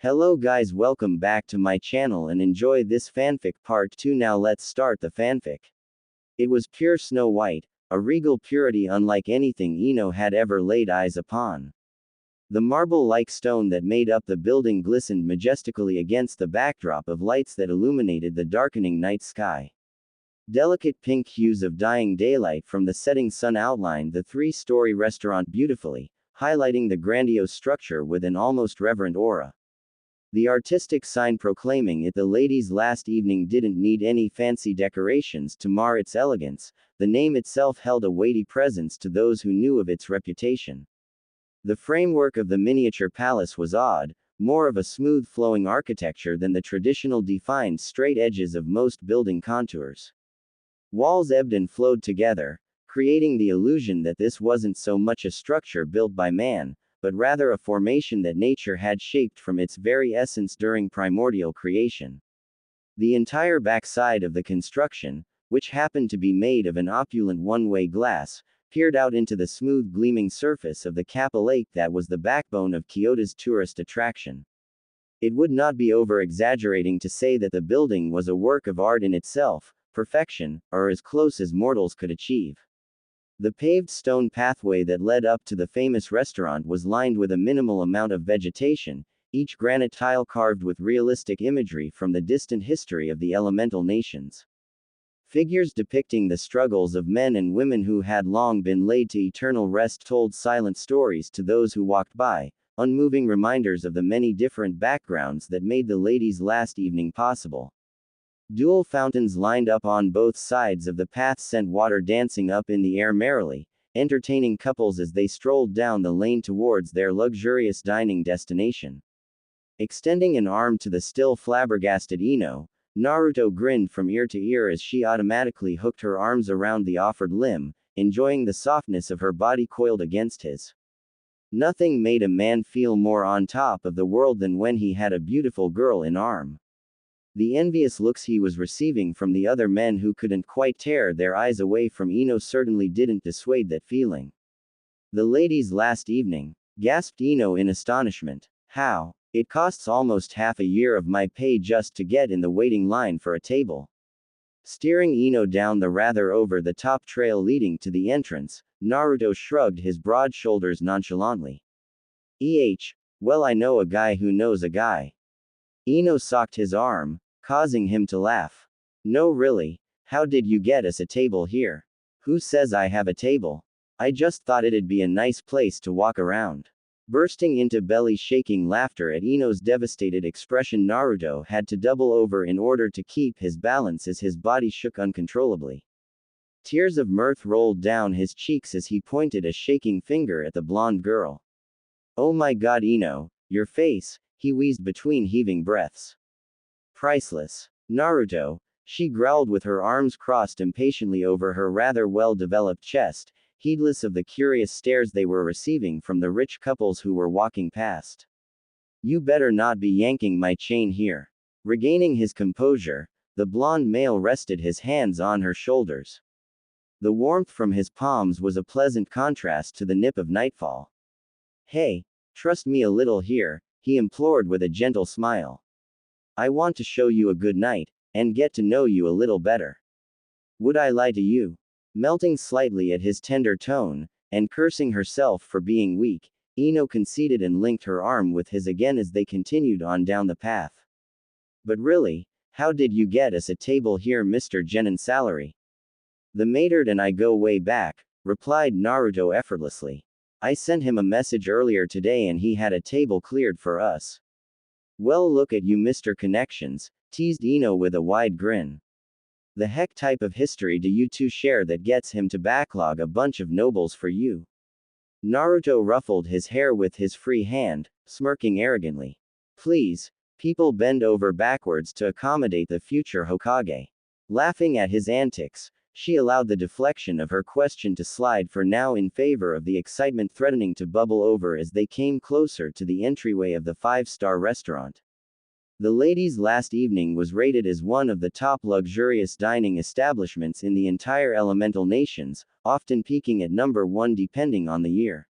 Hello guys, welcome back to my channel and enjoy this fanfic part 2. Now let's start the fanfic. It was pure Snow White, a regal purity unlike anything Ino had ever laid eyes upon. The marble-like stone that made up the building glistened majestically against the backdrop of lights that illuminated the darkening night sky. Delicate pink hues of dying daylight from the setting sun outlined the three-story restaurant beautifully, highlighting the grandiose structure with an almost reverent aura. The artistic sign proclaiming it the ladies' last evening didn't need any fancy decorations to mar its elegance. The name itself held a weighty presence to those who knew of its reputation. The framework of the miniature palace was odd, more of a smooth flowing architecture than the traditional defined straight edges of most building contours. Walls ebbed and flowed together, creating the illusion that this wasn't so much a structure built by man, but rather a formation that nature had shaped from its very essence during primordial creation. The entire backside of the construction, which happened to be made of an opulent one-way glass, peered out into the smooth gleaming surface of the Kappa Lake that was the backbone of Kyoto's tourist attraction. It would not be over-exaggerating to say that the building was a work of art in itself, perfection, or as close as mortals could achieve. The paved stone pathway that led up to the famous restaurant was lined with a minimal amount of vegetation, each granite tile carved with realistic imagery from the distant history of the elemental nations. Figures depicting the struggles of men and women who had long been laid to eternal rest told silent stories to those who walked by, unmoving reminders of the many different backgrounds that made the ladies' last evening possible. Dual fountains lined up on both sides of the path sent water dancing up in the air merrily, entertaining couples as they strolled down the lane towards their luxurious dining destination. Extending an arm to the still flabbergasted Ino, Naruto grinned from ear to ear as she automatically hooked her arms around the offered limb, enjoying the softness of her body coiled against his. Nothing made a man feel more on top of the world than when he had a beautiful girl in arm. The envious looks he was receiving from the other men who couldn't quite tear their eyes away from Ino certainly didn't dissuade that feeling. The ladies' last evening, gasped Ino in astonishment. How? It costs almost half a year of my pay just to get in the waiting line for a table. Steering Ino down the rather over-the-top trail leading to the entrance, Naruto shrugged his broad shoulders nonchalantly. Well, I know a guy who knows a guy. Ino socked his arm, causing him to laugh. No, really, how did you get us a table here? Who says I have a table? I just thought it'd be a nice place to walk around. Bursting into belly-shaking laughter at Ino's devastated expression, Naruto had to double over in order to keep his balance as his body shook uncontrollably. Tears of mirth rolled down his cheeks as he pointed a shaking finger at the blonde girl. Oh my god, Ino, your face, he wheezed between heaving breaths. Priceless. Naruto, she growled with her arms crossed impatiently over her rather well-developed chest, heedless of the curious stares they were receiving from the rich couples who were walking past. You better not be yanking my chain here. Regaining his composure, the blonde male rested his hands on her shoulders. The warmth from his palms was a pleasant contrast to the nip of nightfall. Hey, trust me a little here, he implored with a gentle smile. I want to show you a good night, and get to know you a little better. Would I lie to you? Melting slightly at his tender tone, and cursing herself for being weak, Ino conceded and linked her arm with his again as they continued on down the path. But really, how did you get us a table here, Mr. Genin Salary? The maidard and I go way back, replied Naruto effortlessly. I sent him a message earlier today and he had a table cleared for us. Well, look at you, Mr. Connections, teased Ino with a wide grin. The heck type of history do you two share that gets him to backlog a bunch of nobles for you? Naruto ruffled his hair with his free hand, smirking arrogantly. Please, people bend over backwards to accommodate the future Hokage. Laughing at his antics, she allowed the deflection of her question to slide for now in favor of the excitement threatening to bubble over as they came closer to the entryway of the five-star restaurant. The ladies' last evening was rated as one of the top luxurious dining establishments in the entire elemental nations, often peaking at number 1 depending on the year.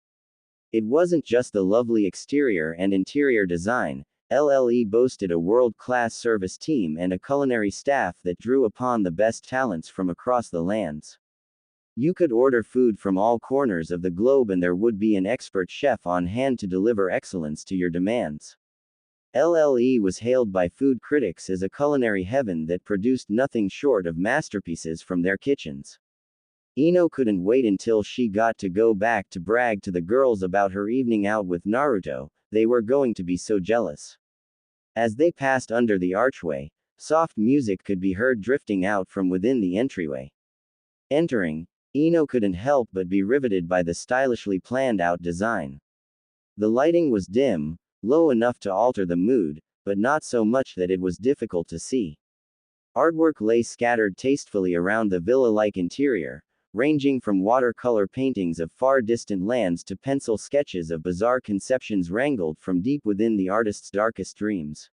It wasn't just the lovely exterior and interior design, LLE boasted a world-class service team and a culinary staff that drew upon the best talents from across the lands. You could order food from all corners of the globe and there would be an expert chef on hand to deliver excellence to your demands. LLE was hailed by food critics as a culinary heaven that produced nothing short of masterpieces from their kitchens. Ino couldn't wait until she got to go back to brag to the girls about her evening out with Naruto. They were going to be so jealous. As they passed under the archway, soft music could be heard drifting out from within the entryway. Entering, Ino couldn't help but be riveted by the stylishly planned out design. The lighting was dim, low enough to alter the mood, but not so much that it was difficult to see. Artwork lay scattered tastefully around the villa-like interior, ranging from watercolor paintings of far distant lands to pencil sketches of bizarre conceptions wrangled from deep within the artist's darkest dreams.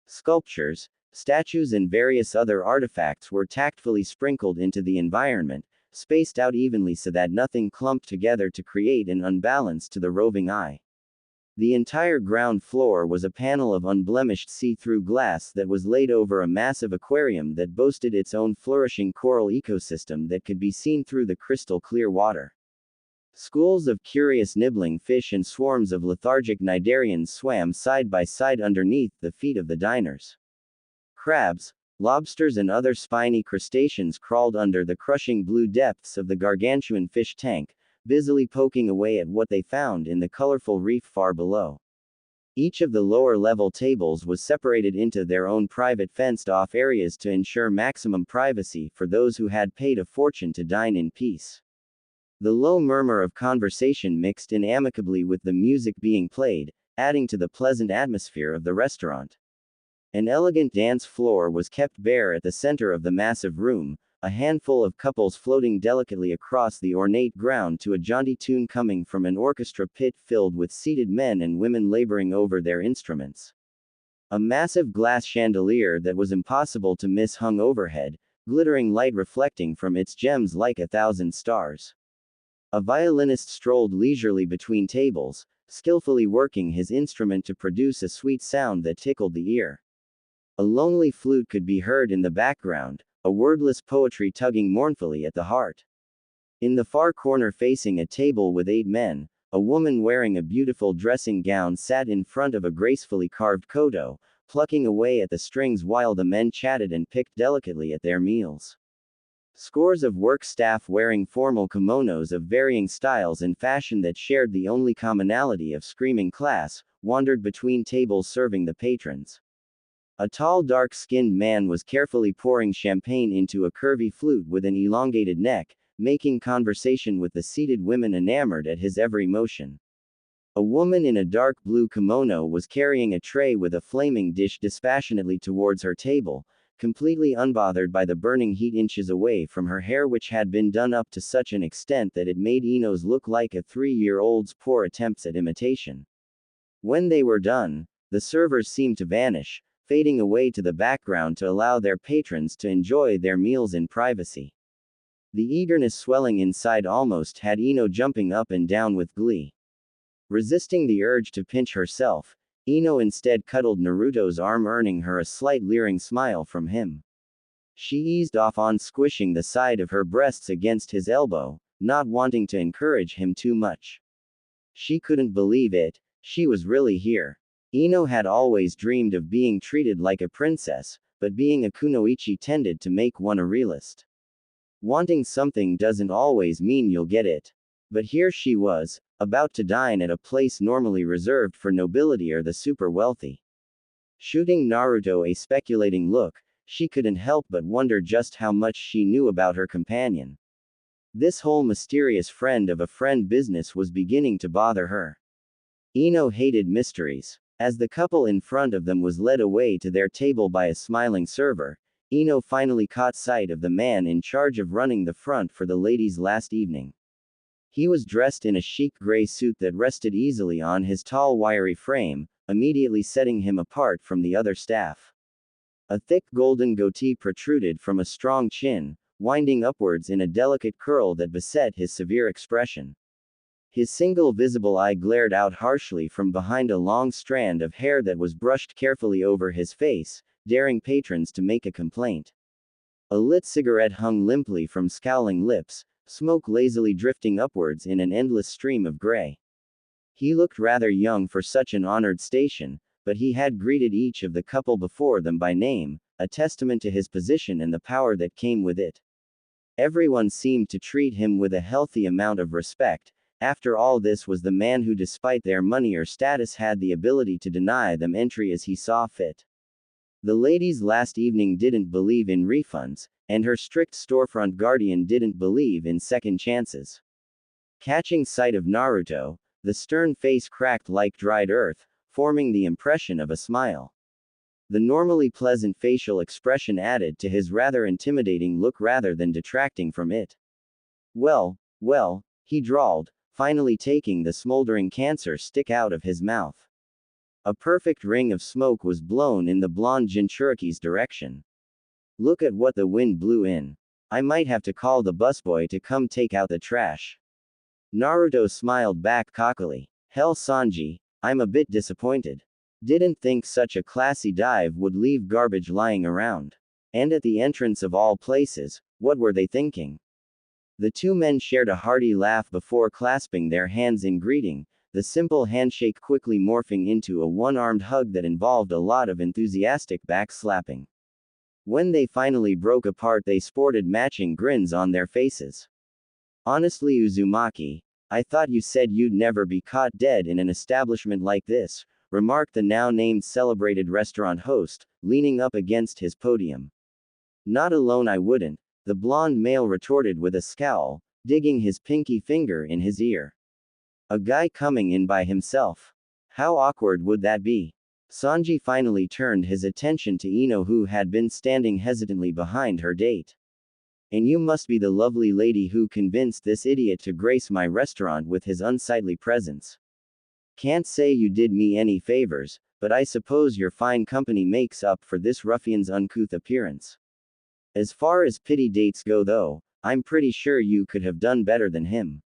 Sculptures, statues and various other artifacts were tactfully sprinkled into the environment, spaced out evenly so that nothing clumped together to create an unbalance to the roving eye. The entire ground floor was a panel of unblemished see-through glass that was laid over a massive aquarium that boasted its own flourishing coral ecosystem that could be seen through the crystal-clear water. Schools of curious nibbling fish and swarms of lethargic cnidarians swam side by side underneath the feet of the diners. Crabs, lobsters and other spiny crustaceans crawled under the crushing blue depths of the gargantuan fish tank, busily poking away at what they found in the colorful reef far below. Each of the lower-level tables was separated into their own private fenced-off areas to ensure maximum privacy for those who had paid a fortune to dine in peace. The low murmur of conversation mixed in amicably with the music being played, adding to the pleasant atmosphere of the restaurant. An elegant dance floor was kept bare at the center of the massive room, a handful of couples floating delicately across the ornate ground to a jaunty tune coming from an orchestra pit filled with seated men and women laboring over their instruments. A massive glass chandelier that was impossible to miss hung overhead, glittering light reflecting from its gems like 1,000 stars. A violinist strolled leisurely between tables, skillfully working his instrument to produce a sweet sound that tickled the ear. A lonely flute could be heard in the background, a wordless poetry tugging mournfully at the heart. In the far corner facing a table with 8 men, a woman wearing a beautiful dressing gown sat in front of a gracefully carved koto, plucking away at the strings while the men chatted and picked delicately at their meals. Scores of work staff wearing formal kimonos of varying styles and fashion that shared the only commonality of screaming class, wandered between tables serving the patrons. A tall dark-skinned man was carefully pouring champagne into a curvy flute with an elongated neck, making conversation with the seated women enamored at his every motion. A woman in a dark blue kimono was carrying a tray with a flaming dish dispassionately towards her table, completely unbothered by the burning heat inches away from her hair, which had been done up to such an extent that it made Ino's look like a 3-year-old's poor attempts at imitation. When they were done, the servers seemed to vanish, fading away to the background to allow their patrons to enjoy their meals in privacy. The eagerness swelling inside almost had Ino jumping up and down with glee. Resisting the urge to pinch herself, Ino instead cuddled Naruto's arm, earning her a slight leering smile from him. She eased off on squishing the side of her breasts against his elbow, not wanting to encourage him too much. She couldn't believe it, she was really here. Ino had always dreamed of being treated like a princess, but being a kunoichi tended to make one a realist. Wanting something doesn't always mean you'll get it. But here she was, about to dine at a place normally reserved for nobility or the super wealthy. Shooting Naruto a speculating look, she couldn't help but wonder just how much she knew about her companion. This whole mysterious friend of a friend business was beginning to bother her. Ino hated mysteries. As the couple in front of them was led away to their table by a smiling server, Ino finally caught sight of the man in charge of running the front for the ladies last evening. He was dressed in a chic gray suit that rested easily on his tall wiry frame, immediately setting him apart from the other staff. A thick golden goatee protruded from a strong chin, winding upwards in a delicate curl that beset his severe expression. His single visible eye glared out harshly from behind a long strand of hair that was brushed carefully over his face, daring patrons to make a complaint. A lit cigarette hung limply from scowling lips, smoke lazily drifting upwards in an endless stream of gray. He looked rather young for such an honored station, but he had greeted each of the couple before them by name, a testament to his position and the power that came with it. Everyone seemed to treat him with a healthy amount of respect. After all, this was the man who, despite their money or status, had the ability to deny them entry as he saw fit. The ladies last evening didn't believe in refunds, and her strict storefront guardian didn't believe in second chances. Catching sight of Naruto, the stern face cracked like dried earth, forming the impression of a smile. The normally pleasant facial expression added to his rather intimidating look rather than detracting from it. Well, he drawled, finally taking the smoldering cancer stick out of his mouth. A perfect ring of smoke was blown in the blonde Jinchuriki's direction. Look at what the wind blew in. I might have to call the busboy to come take out the trash. Naruto smiled back cockily. Hell, Sanji, I'm a bit disappointed. Didn't think such a classy dive would leave garbage lying around. And at the entrance of all places, what were they thinking? The two men shared a hearty laugh before clasping their hands in greeting, the simple handshake quickly morphing into a one-armed hug that involved a lot of enthusiastic backslapping. When they finally broke apart, they sported matching grins on their faces. Honestly, Uzumaki, I thought you said you'd never be caught dead in an establishment like this, remarked the now named celebrated restaurant host, leaning up against his podium. Not alone I wouldn't, the blonde male retorted with a scowl, digging his pinky finger in his ear. A guy coming in by himself. How awkward would that be? Sanji finally turned his attention to Ino, who had been standing hesitantly behind her date. And you must be the lovely lady who convinced this idiot to grace my restaurant with his unsightly presence. Can't say you did me any favors, but I suppose your fine company makes up for this ruffian's uncouth appearance. As far as pity dates go though, I'm pretty sure you could have done better than him.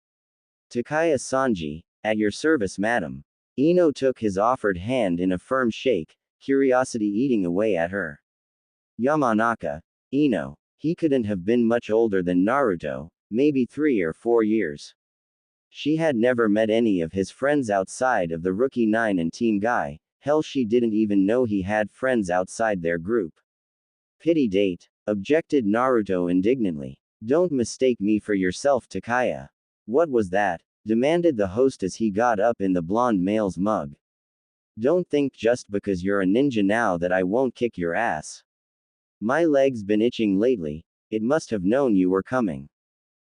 Takaya Sanji, at your service, madam. Ino took his offered hand in a firm shake, curiosity eating away at her. Yamanaka. Ino. He couldn't have been much older than Naruto, maybe 3 or 4 years. She had never met any of his friends outside of the Rookie 9 and Team Guy, hell, she didn't even know he had friends outside their group. Pity date, objected Naruto indignantly. Don't mistake me for yourself, Takaya. What was that? Demanded the host as he got up in the blonde male's mug. Don't think just because you're a ninja now that I won't kick your ass. My leg's been itching lately, it must have known you were coming.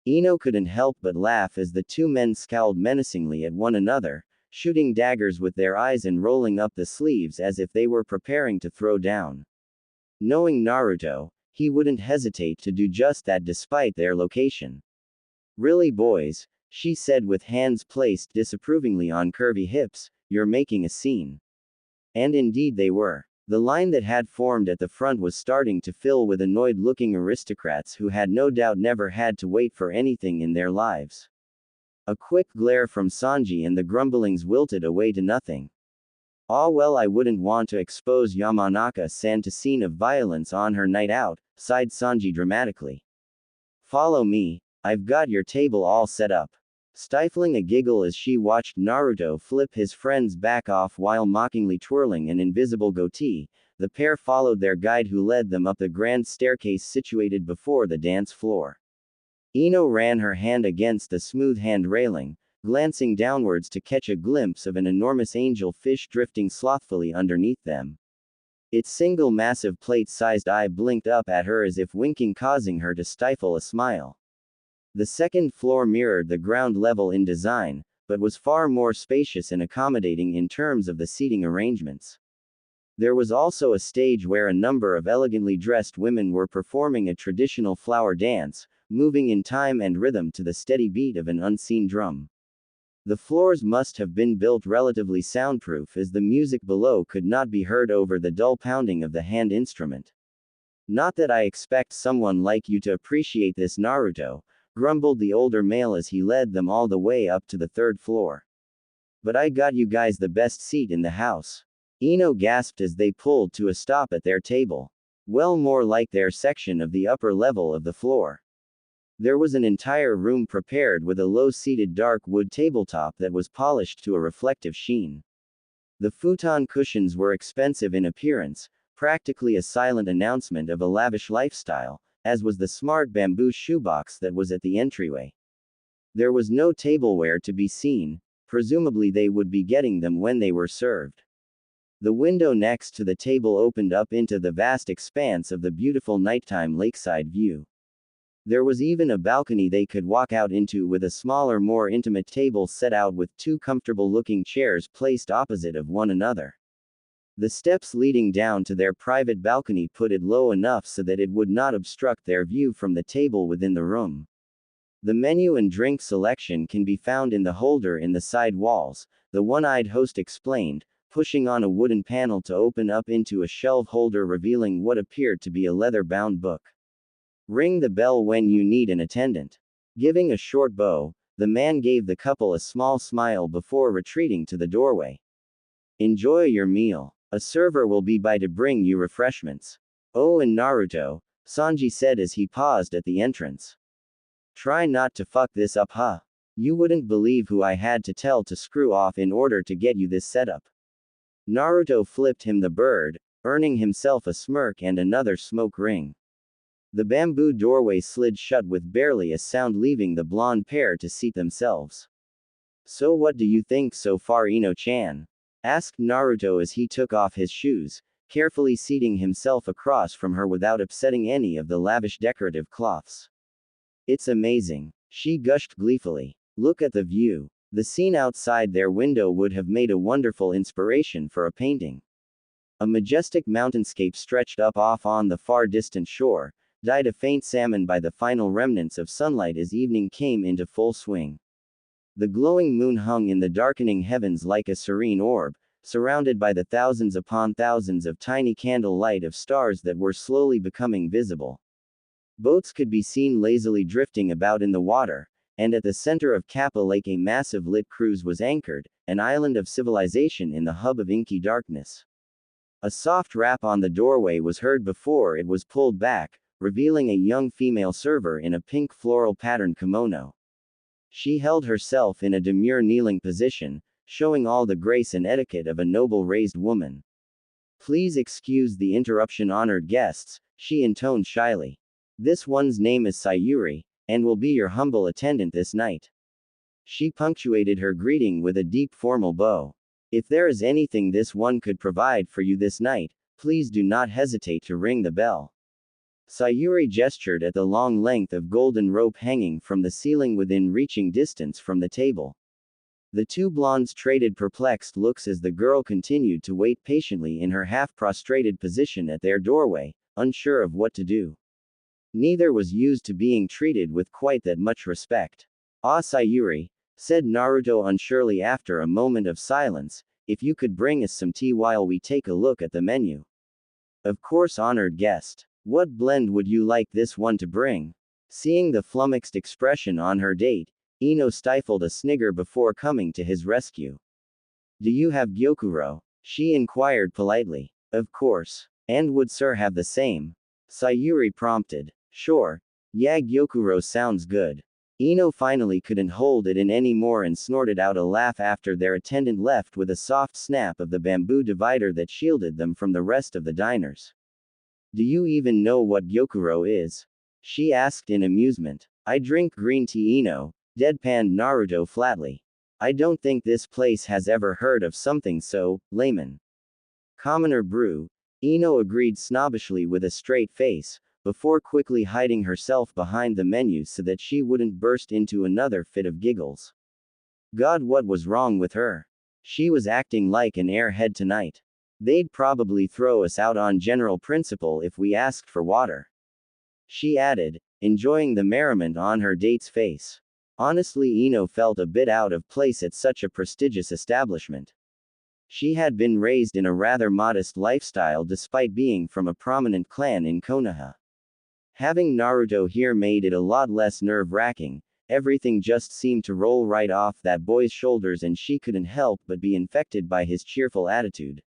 Ino couldn't help but laugh as the two men scowled menacingly at one another, shooting daggers with their eyes and rolling up the sleeves as if they were preparing to throw down. Knowing Naruto, he wouldn't hesitate to do just that despite their location. Really, boys, she said with hands placed disapprovingly on curvy hips, you're making a scene. And indeed they were. The line that had formed at the front was starting to fill with annoyed-looking aristocrats who had no doubt never had to wait for anything in their lives. A quick glare from Sanji and the grumblings wilted away to nothing. Ah well, I wouldn't want to expose Yamanaka-san to scene of violence on her night out, sighed Sanji dramatically. Follow me, I've got your table all set up. Stifling a giggle as she watched Naruto flip his friend's back off while mockingly twirling an invisible goatee, the pair followed their guide who led them up the grand staircase situated before the dance floor. Ino ran her hand against the smooth hand railing, glancing downwards to catch a glimpse of an enormous angel fish drifting slothfully underneath them. Its single massive plate-sized eye blinked up at her as if winking, causing her to stifle a smile. The second floor mirrored the ground level in design, but was far more spacious and accommodating in terms of the seating arrangements. There was also a stage where a number of elegantly dressed women were performing a traditional flower dance, moving in time and rhythm to the steady beat of an unseen drum. The floors must have been built relatively soundproof as the music below could not be heard over the dull pounding of the hand instrument. Not that I expect someone like you to appreciate this, Naruto, grumbled the older male as he led them all the way up to the third floor. But I got you guys the best seat in the house. Ino gasped as they pulled to a stop at their table. Well, more like their section of the upper level of the floor. There was an entire room prepared with a low-seated dark wood tabletop that was polished to a reflective sheen. The futon cushions were expensive in appearance, practically a silent announcement of a lavish lifestyle, as was the smart bamboo shoebox that was at the entryway. There was no tableware to be seen, presumably they would be getting them when they were served. The window next to the table opened up into the vast expanse of the beautiful nighttime lakeside view. There was even a balcony they could walk out into with a smaller, more intimate table set out with two comfortable-looking chairs placed opposite of one another. The steps leading down to their private balcony put it low enough so that it would not obstruct their view from the table within the room. The menu and drink selection can be found in the holder in the side walls, the one-eyed host explained, pushing on a wooden panel to open up into a shelf holder revealing what appeared to be a leather-bound book. Ring the bell when you need an attendant. Giving a short bow, the man gave the couple a small smile before retreating to the doorway. Enjoy your meal. A server will be by to bring you refreshments. Oh, and Naruto, Sanji said as he paused at the entrance. Try not to fuck this up, huh? You wouldn't believe who I had to tell to screw off in order to get you this setup. Naruto flipped him the bird, earning himself a smirk and another smoke ring. The bamboo doorway slid shut with barely a sound, leaving the blonde pair to seat themselves. So what do you think so far, Ino-chan? Asked Naruto as he took off his shoes, carefully seating himself across from her without upsetting any of the lavish decorative cloths. It's amazing, she gushed gleefully. Look at the view. The scene outside their window would have made a wonderful inspiration for a painting. A majestic mountainscape stretched up off on the far distant shore, dyed a faint salmon by the final remnants of sunlight as evening came into full swing. The glowing moon hung in the darkening heavens like a serene orb, surrounded by the thousands upon thousands of tiny candle-light of stars that were slowly becoming visible. Boats could be seen lazily drifting about in the water, and at the center of Kappa Lake a massive lit cruise was anchored, an island of civilization in the hub of inky darkness. A soft rap on the doorway was heard before it was pulled back, revealing a young female server in a pink floral patterned kimono. She held herself in a demure kneeling position, showing all the grace and etiquette of a noble raised woman. Please excuse the interruption, honored guests, she intoned shyly. This one's name is Sayuri, and will be your humble attendant this night. She punctuated her greeting with a deep formal bow. If there is anything this one could provide for you this night, please do not hesitate to ring the bell. Sayuri gestured at the long length of golden rope hanging from the ceiling within reaching distance from the table. The two blondes traded perplexed looks as the girl continued to wait patiently in her half-prostrated position at their doorway, unsure of what to do. Neither was used to being treated with quite that much respect. Ah, Sayuri, said Naruto unsurely after a moment of silence, if you could bring us some tea while we take a look at the menu. Of course, honored guest. What blend would you like this one to bring? Seeing the flummoxed expression on her date, Ino stifled a snigger before coming to his rescue. Do you have gyokuro? She inquired politely. Of course. And would sir have the same? Sayuri prompted. Sure. Yeah, gyokuro sounds good. Ino finally couldn't hold it in any more and snorted out a laugh after their attendant left with a soft snap of the bamboo divider that shielded them from the rest of the diners. Do you even know what gyokuro is? She asked in amusement. I drink green tea, Ino, deadpanned Naruto flatly. I don't think this place has ever heard of something so layman. Commoner brew, Ino agreed snobbishly with a straight face, before quickly hiding herself behind the menu so that she wouldn't burst into another fit of giggles. God, what was wrong with her? She was acting like an airhead tonight. They'd probably throw us out on general principle if we asked for water. She added, enjoying the merriment on her date's face. Honestly, Ino felt a bit out of place at such a prestigious establishment. She had been raised in a rather modest lifestyle despite being from a prominent clan in Konoha. Having Naruto here made it a lot less nerve-wracking. Everything just seemed to roll right off that boy's shoulders and she couldn't help but be infected by his cheerful attitude.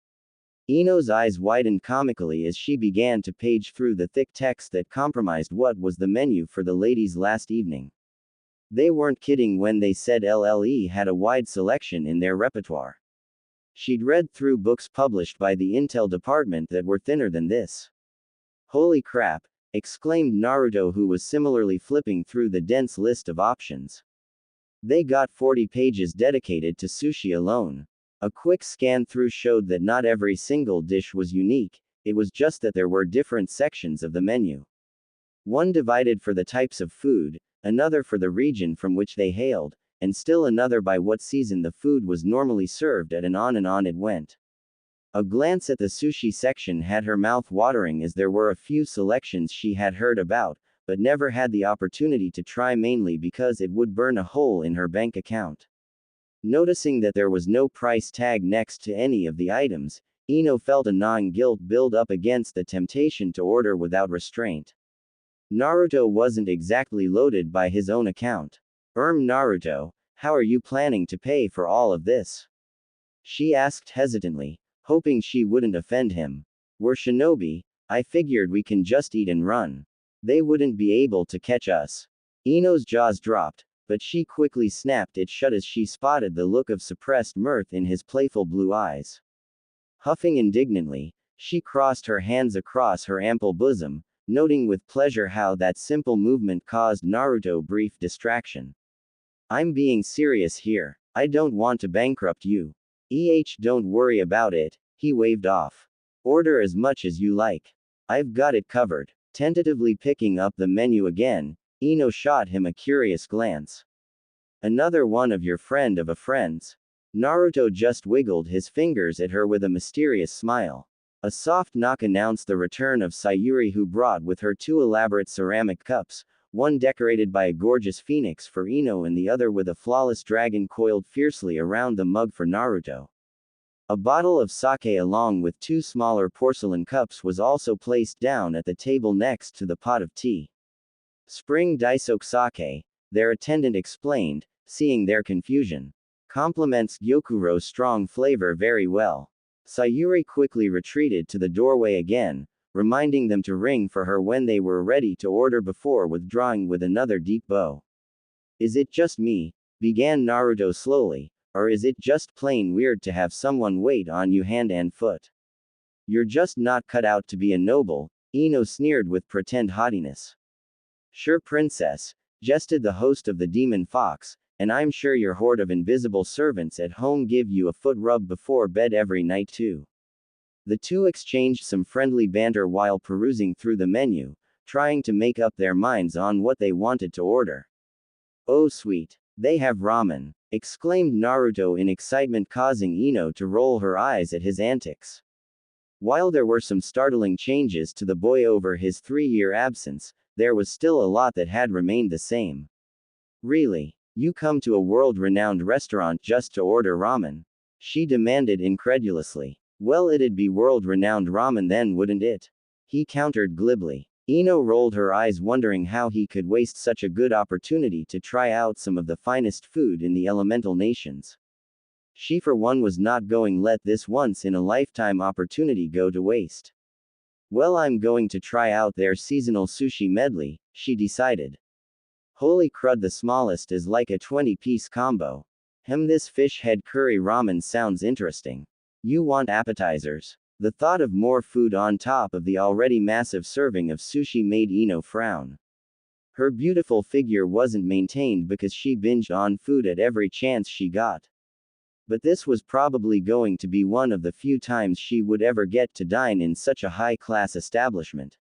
Ino's eyes widened comically as she began to page through the thick text that comprised what was the menu for the ladies last evening. They weren't kidding when they said LLE had a wide selection in their repertoire. She'd read through books published by the Intel department that were thinner than this. Holy crap! Exclaimed Naruto, who was similarly flipping through the dense list of options. They got 40 pages dedicated to sushi alone. A quick scan through showed that not every single dish was unique, it was just that there were different sections of the menu. One divided for the types of food, another for the region from which they hailed, and still another by what season the food was normally served at, and on it went. A glance at the sushi section had her mouth watering, as there were a few selections she had heard about, but never had the opportunity to try, mainly because it would burn a hole in her bank account. Noticing that there was no price tag next to any of the items, Ino felt a gnawing guilt build up against the temptation to order without restraint. Naruto wasn't exactly loaded by his own account. Naruto, how are you planning to pay for all of this? She asked hesitantly, hoping she wouldn't offend him. We're shinobi, I figured we can just eat and run. They wouldn't be able to catch us. Ino's jaws dropped, but she quickly snapped it shut as she spotted the look of suppressed mirth in his playful blue eyes. Huffing indignantly, she crossed her hands across her ample bosom, noting with pleasure how that simple movement caused Naruto brief distraction. I'm being serious here. I don't want to bankrupt you. Don't worry about it, he waved off. Order as much as you like. I've got it covered. Tentatively picking up the menu again, Ino shot him a curious glance. Another one of your friend of a friend's? Naruto just wiggled his fingers at her with a mysterious smile. A soft knock announced the return of Sayuri, who brought with her 2 elaborate ceramic cups, one decorated by a gorgeous phoenix for Ino and the other with a flawless dragon coiled fiercely around the mug for Naruto. A bottle of sake along with 2 smaller porcelain cups was also placed down at the table next to the pot of tea. Spring Daisoke sake, their attendant explained, seeing their confusion. Complements Gyokuro's strong flavor very well. Sayuri quickly retreated to the doorway again, reminding them to ring for her when they were ready to order before withdrawing with another deep bow. Is it just me, began Naruto slowly, or is it just plain weird to have someone wait on you hand and foot? You're just not cut out to be a noble, Ino sneered with pretend haughtiness. Sure, princess, jested the host of the Demon Fox, and I'm sure your horde of invisible servants at home give you a foot rub before bed every night too. The two exchanged some friendly banter while perusing through the menu, trying to make up their minds on what they wanted to order. Oh sweet, they have ramen, exclaimed Naruto in excitement, causing Ino to roll her eyes at his antics. While there were some startling changes to the boy over his 3-year absence, there was still a lot that had remained the same. Really? You come to a world-renowned restaurant just to order ramen? She demanded incredulously. Well, it'd be world-renowned ramen then, wouldn't it? He countered glibly. Ino rolled her eyes, wondering how he could waste such a good opportunity to try out some of the finest food in the elemental nations. She for one was not going to let this once-in-a-lifetime opportunity go to waste. Well, I'm going to try out their seasonal sushi medley, she decided. Holy crud, the smallest is like a 20-piece combo. This fish head curry ramen sounds interesting. You want appetizers? The thought of more food on top of the already massive serving of sushi made Ino frown. Her beautiful figure wasn't maintained because she binged on food at every chance she got. But this was probably going to be one of the few times she would ever get to dine in such a high-class establishment.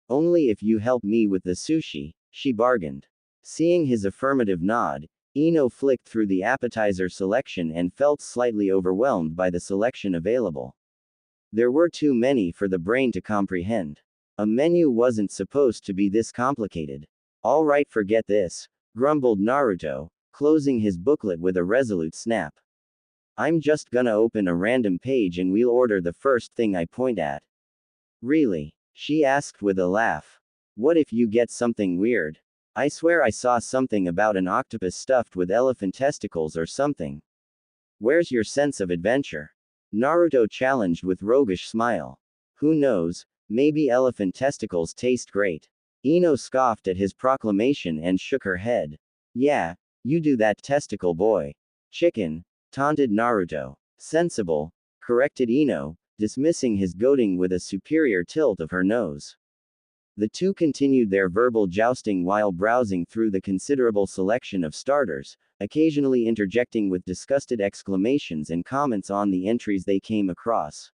Only if you help me with the sushi, she bargained. Seeing his affirmative nod, Ino flicked through the appetizer selection and felt slightly overwhelmed by the selection available. There were too many for the brain to comprehend. A menu wasn't supposed to be this complicated. All right, forget this, grumbled Naruto, closing his booklet with a resolute snap. I'm just gonna open a random page and we'll order the first thing I point at. Really? She asked with a laugh. What if you get something weird? I swear I saw something about an octopus stuffed with elephant testicles or something. Where's your sense of adventure? Naruto challenged with roguish smile. Who knows, maybe elephant testicles taste great. Ino scoffed at his proclamation and shook her head. Yeah, you do that, testicle boy. Chicken, taunted Naruto. Sensible, corrected Ino, dismissing his goading with a superior tilt of her nose. The two continued their verbal jousting while browsing through the considerable selection of starters, occasionally interjecting with disgusted exclamations and comments on the entries they came across.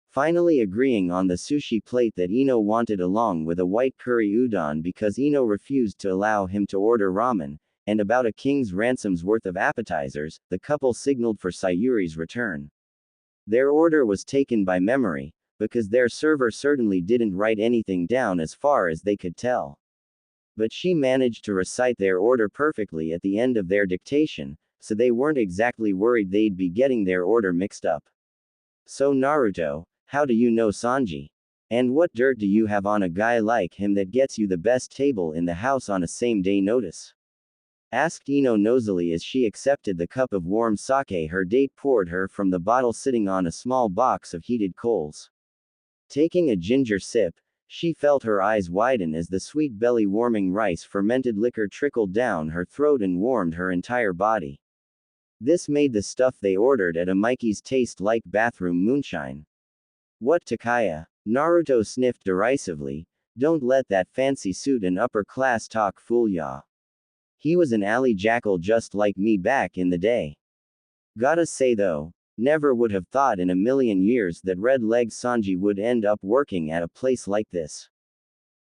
Finally agreeing on the sushi plate that Ino wanted along with a white curry udon because Ino refused to allow him to order ramen, and about a king's ransom's worth of appetizers, the couple signaled for Sayuri's return. Their order was taken by memory, because their server certainly didn't write anything down as far as they could tell. But she managed to recite their order perfectly at the end of their dictation, so they weren't exactly worried they'd be getting their order mixed up. So Naruto, how do you know Sanji? And what dirt do you have on a guy like him that gets you the best table in the house on a same-day notice? Asked Ino nosily as she accepted the cup of warm sake her date poured her from the bottle sitting on a small box of heated coals. Taking a ginger sip, she felt her eyes widen as the sweet belly-warming rice-fermented liquor trickled down her throat and warmed her entire body. This made the stuff they ordered at Amiki's taste like bathroom moonshine. What, Takaya? Naruto sniffed derisively. Don't let that fancy suit and upper-class talk fool ya. He was an alley jackal just like me back in the day. Gotta say though, never would have thought in a million years that Red Leg Sanji would end up working at a place like this.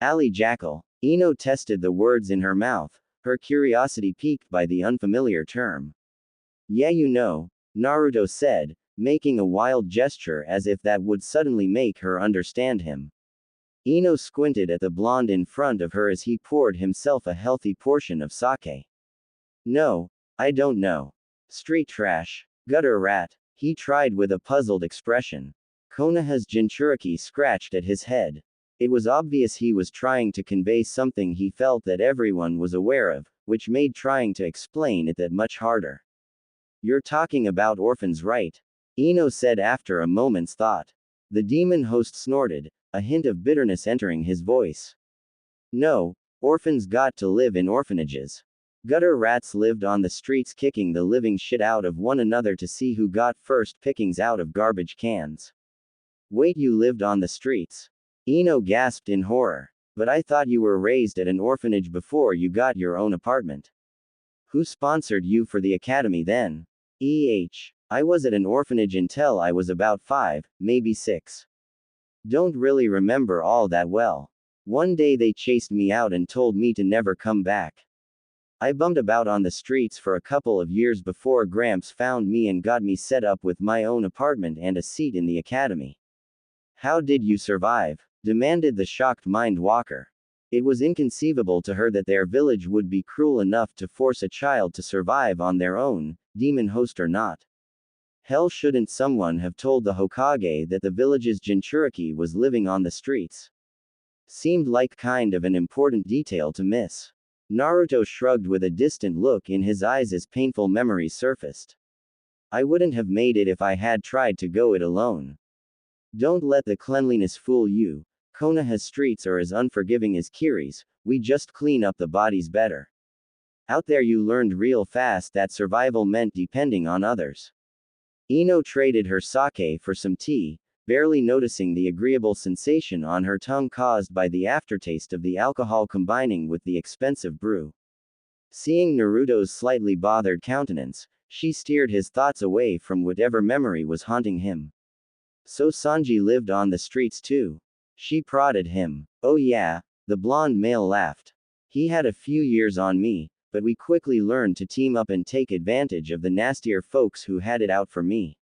Alley jackal. Ino tested the words in her mouth, her curiosity piqued by the unfamiliar term. Yeah, you know, Naruto said, making a wild gesture as if that would suddenly make her understand him. Ino squinted at the blonde in front of her as he poured himself a healthy portion of sake. No, I don't know. Street trash. Gutter rat. He tried with a puzzled expression. Konoha's Jinchuriki scratched at his head. It was obvious he was trying to convey something he felt that everyone was aware of, which made trying to explain it that much harder. You're talking about orphans, right? Ino said after a moment's thought. The demon host snorted, a hint of bitterness entering his voice. No, orphans got to live in orphanages. Gutter rats lived on the streets kicking the living shit out of one another to see who got first pickings out of garbage cans. Wait, you lived on the streets? Ino gasped in horror. But I thought you were raised at an orphanage before you got your own apartment. Who sponsored you for the academy then? I was at an orphanage until I was about 5, maybe 6. Don't really remember all that well. One day they chased me out and told me to never come back. I bummed about on the streets for a couple of years before Gramps found me and got me set up with my own apartment and a seat in the academy. How did you survive? Demanded the shocked mind walker. It was inconceivable to her that their village would be cruel enough to force a child to survive on their own, demon host or not. Hell, shouldn't someone have told the Hokage that the village's Jinchuriki was living on the streets? Seemed like kind of an important detail to miss. Naruto shrugged with a distant look in his eyes as painful memories surfaced. I wouldn't have made it if I had tried to go it alone. Don't let the cleanliness fool you. Konoha's streets are as unforgiving as Kiri's, we just clean up the bodies better. Out there you learned real fast that survival meant depending on others. Ino traded her sake for some tea, barely noticing the agreeable sensation on her tongue caused by the aftertaste of the alcohol combining with the expensive brew. Seeing Naruto's slightly bothered countenance, she steered his thoughts away from whatever memory was haunting him. So Sanji lived on the streets too? She prodded him. Oh yeah, the blonde male laughed. He had a few years on me, but we quickly learned to team up and take advantage of the nastier folks who had it out for me.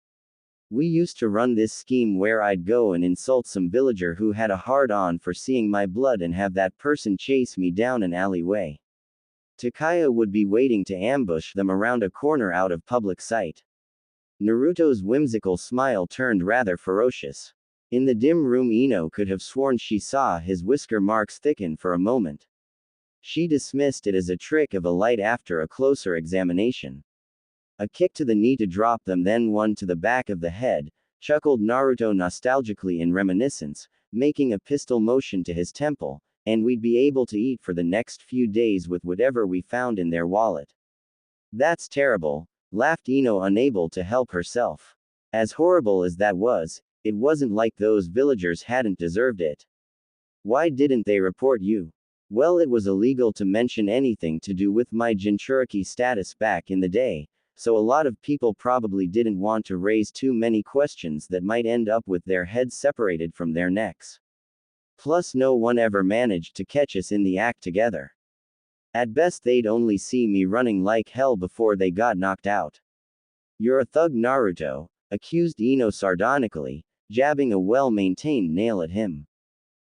We used to run this scheme where I'd go and insult some villager who had a hard-on for seeing my blood and have that person chase me down an alleyway. Takaya would be waiting to ambush them around a corner out of public sight. Naruto's whimsical smile turned rather ferocious. In the dim room, Ino could have sworn she saw his whisker marks thicken for a moment. She dismissed it as a trick of a light after a closer examination. A kick to the knee to drop them, then one to the back of the head, chuckled Naruto nostalgically in reminiscence, making a pistol motion to his temple, and we'd be able to eat for the next few days with whatever we found in their wallet. That's terrible, laughed Ino, unable to help herself. As horrible as that was, it wasn't like those villagers hadn't deserved it. Why didn't they report you? Well, it was illegal to mention anything to do with my Jinchuriki status back in the day, so a lot of people probably didn't want to raise too many questions that might end up with their heads separated from their necks. Plus, no one ever managed to catch us in the act together. At best, they'd only see me running like hell before they got knocked out. You're a thug, Naruto, accused Ino sardonically, jabbing a well-maintained nail at him.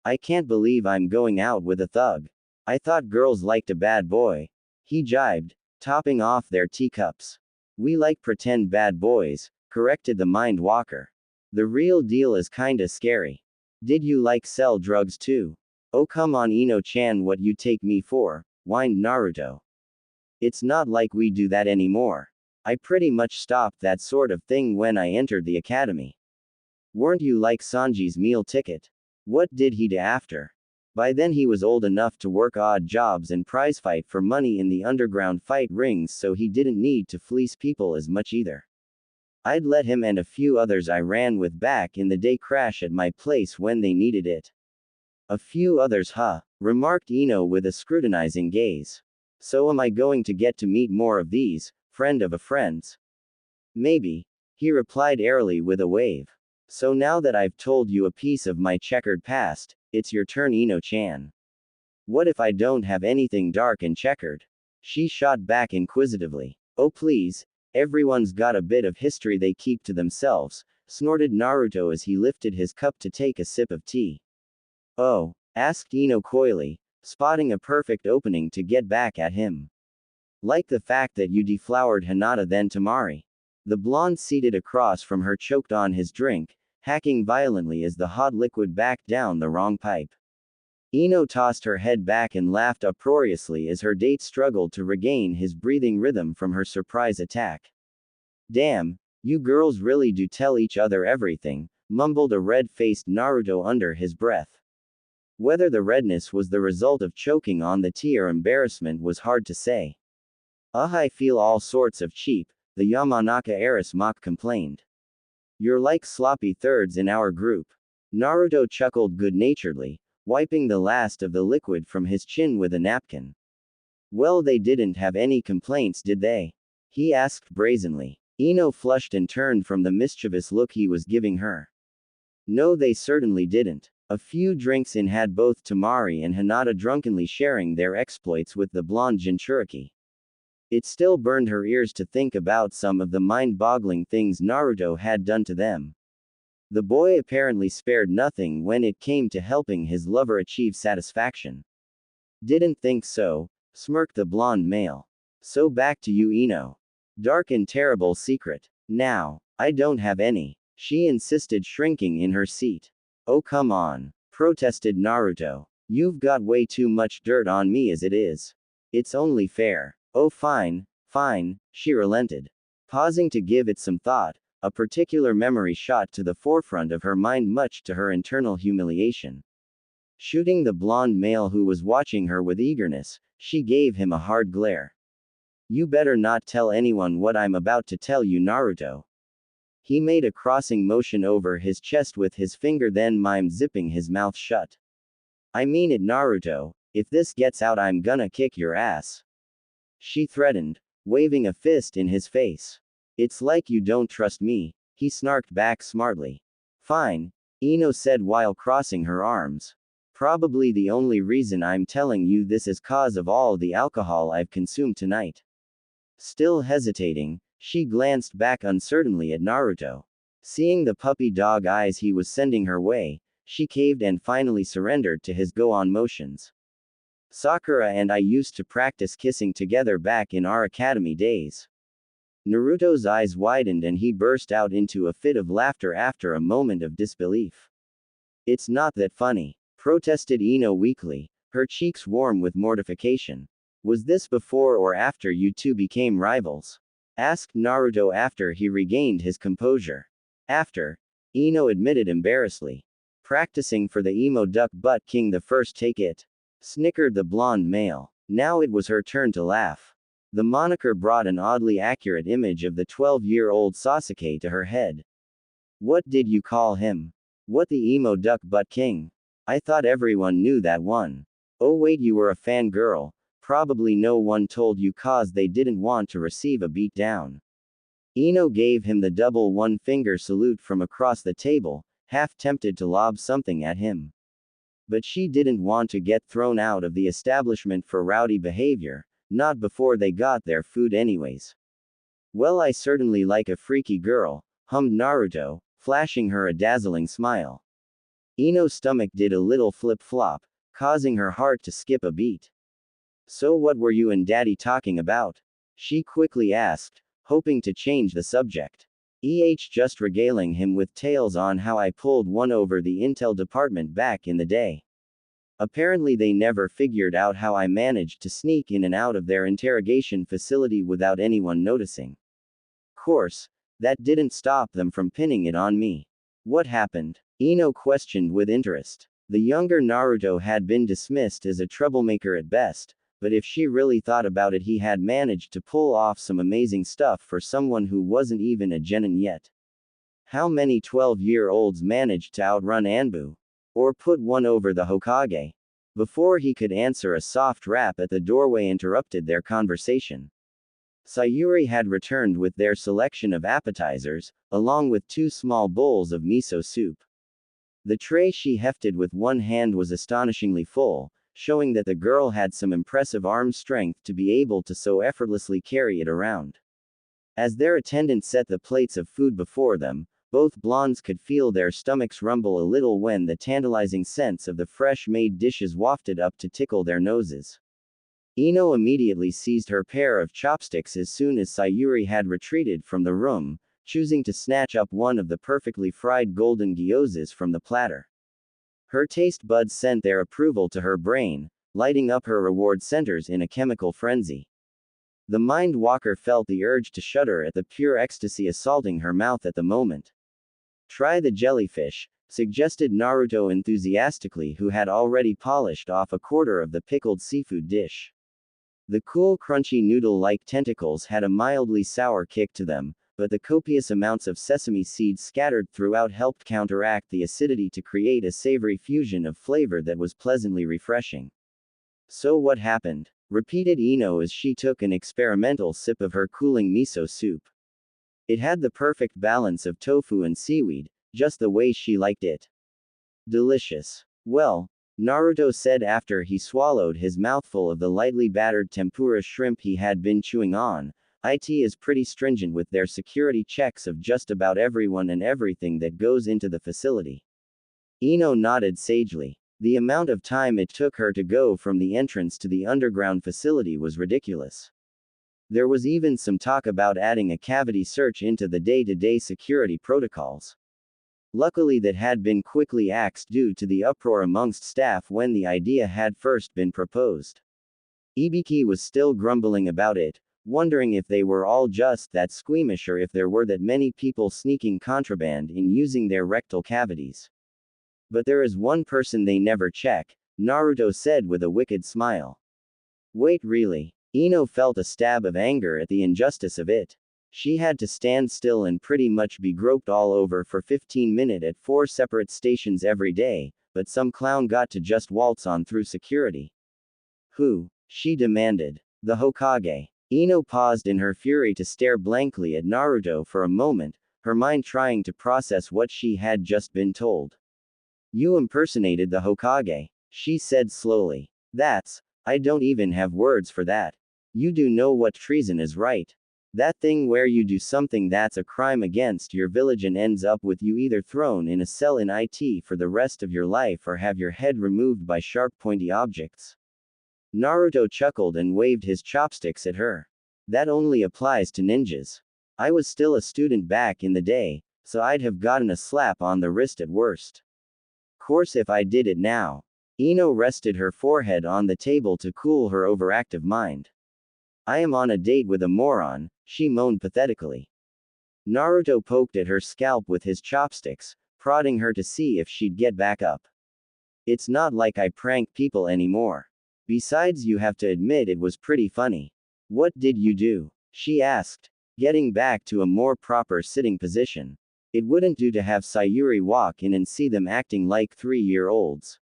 I can't believe I'm going out with a thug. I thought girls liked a bad boy. He jibed, topping off their teacups. We like pretend bad boys, corrected the mind walker. The real deal is kinda scary. Did you like sell drugs too? Oh come on Ino-chan, what you take me for, whined Naruto. It's not like we do that anymore. I pretty much stopped that sort of thing when I entered the academy. Weren't you like Sanji's meal ticket? What did he do after? By then he was old enough to work odd jobs and prize fight for money in the underground fight rings, so he didn't need to fleece people as much either. I'd let him and a few others I ran with back in the day crash at my place when they needed it. A few others, huh? Remarked Ino with a scrutinizing gaze. So am I going to get to meet more of these, friend of a friend's? Maybe, he replied airily with a wave. So now that I've told you a piece of my checkered past, it's your turn, Ino-chan. What if I don't have anything dark and checkered? She shot back inquisitively. Oh please, everyone's got a bit of history they keep to themselves, snorted Naruto as he lifted his cup to take a sip of tea. Oh? Asked Ino coyly, spotting a perfect opening to get back at him. Like the fact that you deflowered Hinata then Tamari. The blonde seated across from her choked on his drink, hacking violently as the hot liquid backed down the wrong pipe. Ino tossed her head back and laughed uproariously as her date struggled to regain his breathing rhythm from her surprise attack. Damn, you girls really do tell each other everything, mumbled a red-faced Naruto under his breath. Whether the redness was the result of choking on the tea or embarrassment was hard to say. I feel all sorts of cheap, the Yamanaka heiress mock complained. You're like sloppy thirds in our group. Naruto chuckled good-naturedly, wiping the last of the liquid from his chin with a napkin. Well, they didn't have any complaints, did they? He asked brazenly. Ino flushed and turned from the mischievous look he was giving her. No, they certainly didn't. A few drinks in had both Tamari and Hinata drunkenly sharing their exploits with the blonde Jinchuriki. It still burned her ears to think about some of the mind-boggling things Naruto had done to them. The boy apparently spared nothing when it came to helping his lover achieve satisfaction. Didn't think so, smirked the blonde male. So back to you, Ino. Dark and terrible secret. Now, I don't have any, she insisted, shrinking in her seat. Oh come on, protested Naruto. You've got way too much dirt on me as it is. It's only fair. Oh fine, fine, she relented. Pausing to give it some thought, a particular memory shot to the forefront of her mind, much to her internal humiliation. Shooting the blonde male who was watching her with eagerness, she gave him a hard glare. You better not tell anyone what I'm about to tell you, Naruto. He made a crossing motion over his chest with his finger, then mimed zipping his mouth shut. I mean it, Naruto, if this gets out I'm gonna kick your ass. She threatened, waving a fist in his face. It's like you don't trust me, he snarked back smartly. Fine, Ino said while crossing her arms. Probably the only reason I'm telling you this is cause of all the alcohol I've consumed tonight. Still hesitating, she glanced back uncertainly at Naruto. Seeing the puppy dog eyes he was sending her way, she caved and finally surrendered to his go-on motions. Sakura and I used to practice kissing together back in our academy days. Naruto's eyes widened and he burst out into a fit of laughter after a moment of disbelief. It's not that funny, protested Ino weakly, her cheeks warm with mortification. Was this before or after you two became rivals? Asked Naruto after he regained his composure. After, Ino admitted embarrassedly. Practicing for the emo duck butt king the first take it. Snickered the blonde male. Now it was her turn to laugh. The moniker brought an oddly accurate image of the 12-year-old Sasuke to her head. What did you call him? What, the emo duck butt king? I thought everyone knew that one. Oh wait, you were a fangirl. Probably no one told you cause they didn't want to receive a beat down. Ino gave him the double one-finger salute from across the table, half tempted to lob something at him. But she didn't want to get thrown out of the establishment for rowdy behavior, not before they got their food anyways. Well, I certainly like a freaky girl, hummed Naruto, flashing her a dazzling smile. Ino's stomach did a little flip-flop, causing her heart to skip a beat. So what were you and Daddy talking about? She quickly asked, hoping to change the subject. Just regaling him with tales on how I pulled one over the intel department back in the day. Apparently they never figured out how I managed to sneak in and out of their interrogation facility without anyone noticing. Course, that didn't stop them from pinning it on me. What happened? Ino questioned with interest. The younger Naruto had been dismissed as a troublemaker at best, but if she really thought about it, he had managed to pull off some amazing stuff for someone who wasn't even a genin yet. How many 12-year-olds managed to outrun Anbu? Or put one over the Hokage? Before he could answer, a soft rap at the doorway interrupted their conversation. Sayuri had returned with their selection of appetizers, along with 2 small bowls of miso soup. The tray she hefted with one hand was astonishingly full, showing that the girl had some impressive arm strength to be able to so effortlessly carry it around. As their attendant set the plates of food before them, both blondes could feel their stomachs rumble a little when the tantalizing scents of the fresh-made dishes wafted up to tickle their noses. Ino immediately seized her pair of chopsticks as soon as Sayuri had retreated from the room, choosing to snatch up one of the perfectly fried golden gyozas from the platter. Her taste buds sent their approval to her brain, lighting up her reward centers in a chemical frenzy. The mind walker felt the urge to shudder at the pure ecstasy assaulting her mouth at the moment. Try the jellyfish, suggested Naruto enthusiastically, who had already polished off a quarter of the pickled seafood dish. The cool, crunchy noodle-like tentacles had a mildly sour kick to them, but the copious amounts of sesame seeds scattered throughout helped counteract the acidity to create a savory fusion of flavor that was pleasantly refreshing. So what happened? Repeated Ino as she took an experimental sip of her cooling miso soup. It had the perfect balance of tofu and seaweed, just the way she liked it. Delicious. Well, Naruto said after he swallowed his mouthful of the lightly battered tempura shrimp he had been chewing on, IT is pretty stringent with their security checks of just about everyone and everything that goes into the facility. Ino nodded sagely. The amount of time it took her to go from the entrance to the underground facility was ridiculous. There was even some talk about adding a cavity search into the day-to-day security protocols. Luckily that had been quickly axed due to the uproar amongst staff when the idea had first been proposed. Ibiki was still grumbling about it, wondering if they were all just that squeamish or if there were that many people sneaking contraband in using their rectal cavities. But there is one person they never check, Naruto said with a wicked smile. Wait, really? Ino felt a stab of anger at the injustice of it. She had to stand still and pretty much be groped all over for 15 minutes at 4 separate stations every day, but some clown got to just waltz on through security. Who? She demanded. The Hokage. Ino paused in her fury to stare blankly at Naruto for a moment, her mind trying to process what she had just been told. You impersonated the Hokage, she said slowly. I don't even have words for that. You do know what treason is, right? That thing where you do something that's a crime against your village and ends up with you either thrown in a cell in IT for the rest of your life or have your head removed by sharp pointy objects. Naruto chuckled and waved his chopsticks at her. That only applies to ninjas. I was still a student back in the day, so I'd have gotten a slap on the wrist at worst. Course if I did it now. Ino rested her forehead on the table to cool her overactive mind. I am on a date with a moron, she moaned pathetically. Naruto poked at her scalp with his chopsticks, prodding her to see if she'd get back up. It's not like I prank people anymore. Besides, you have to admit it was pretty funny. What did you do? She asked, getting back to a more proper sitting position. It wouldn't do to have Sayuri walk in and see them acting like 3-year-olds.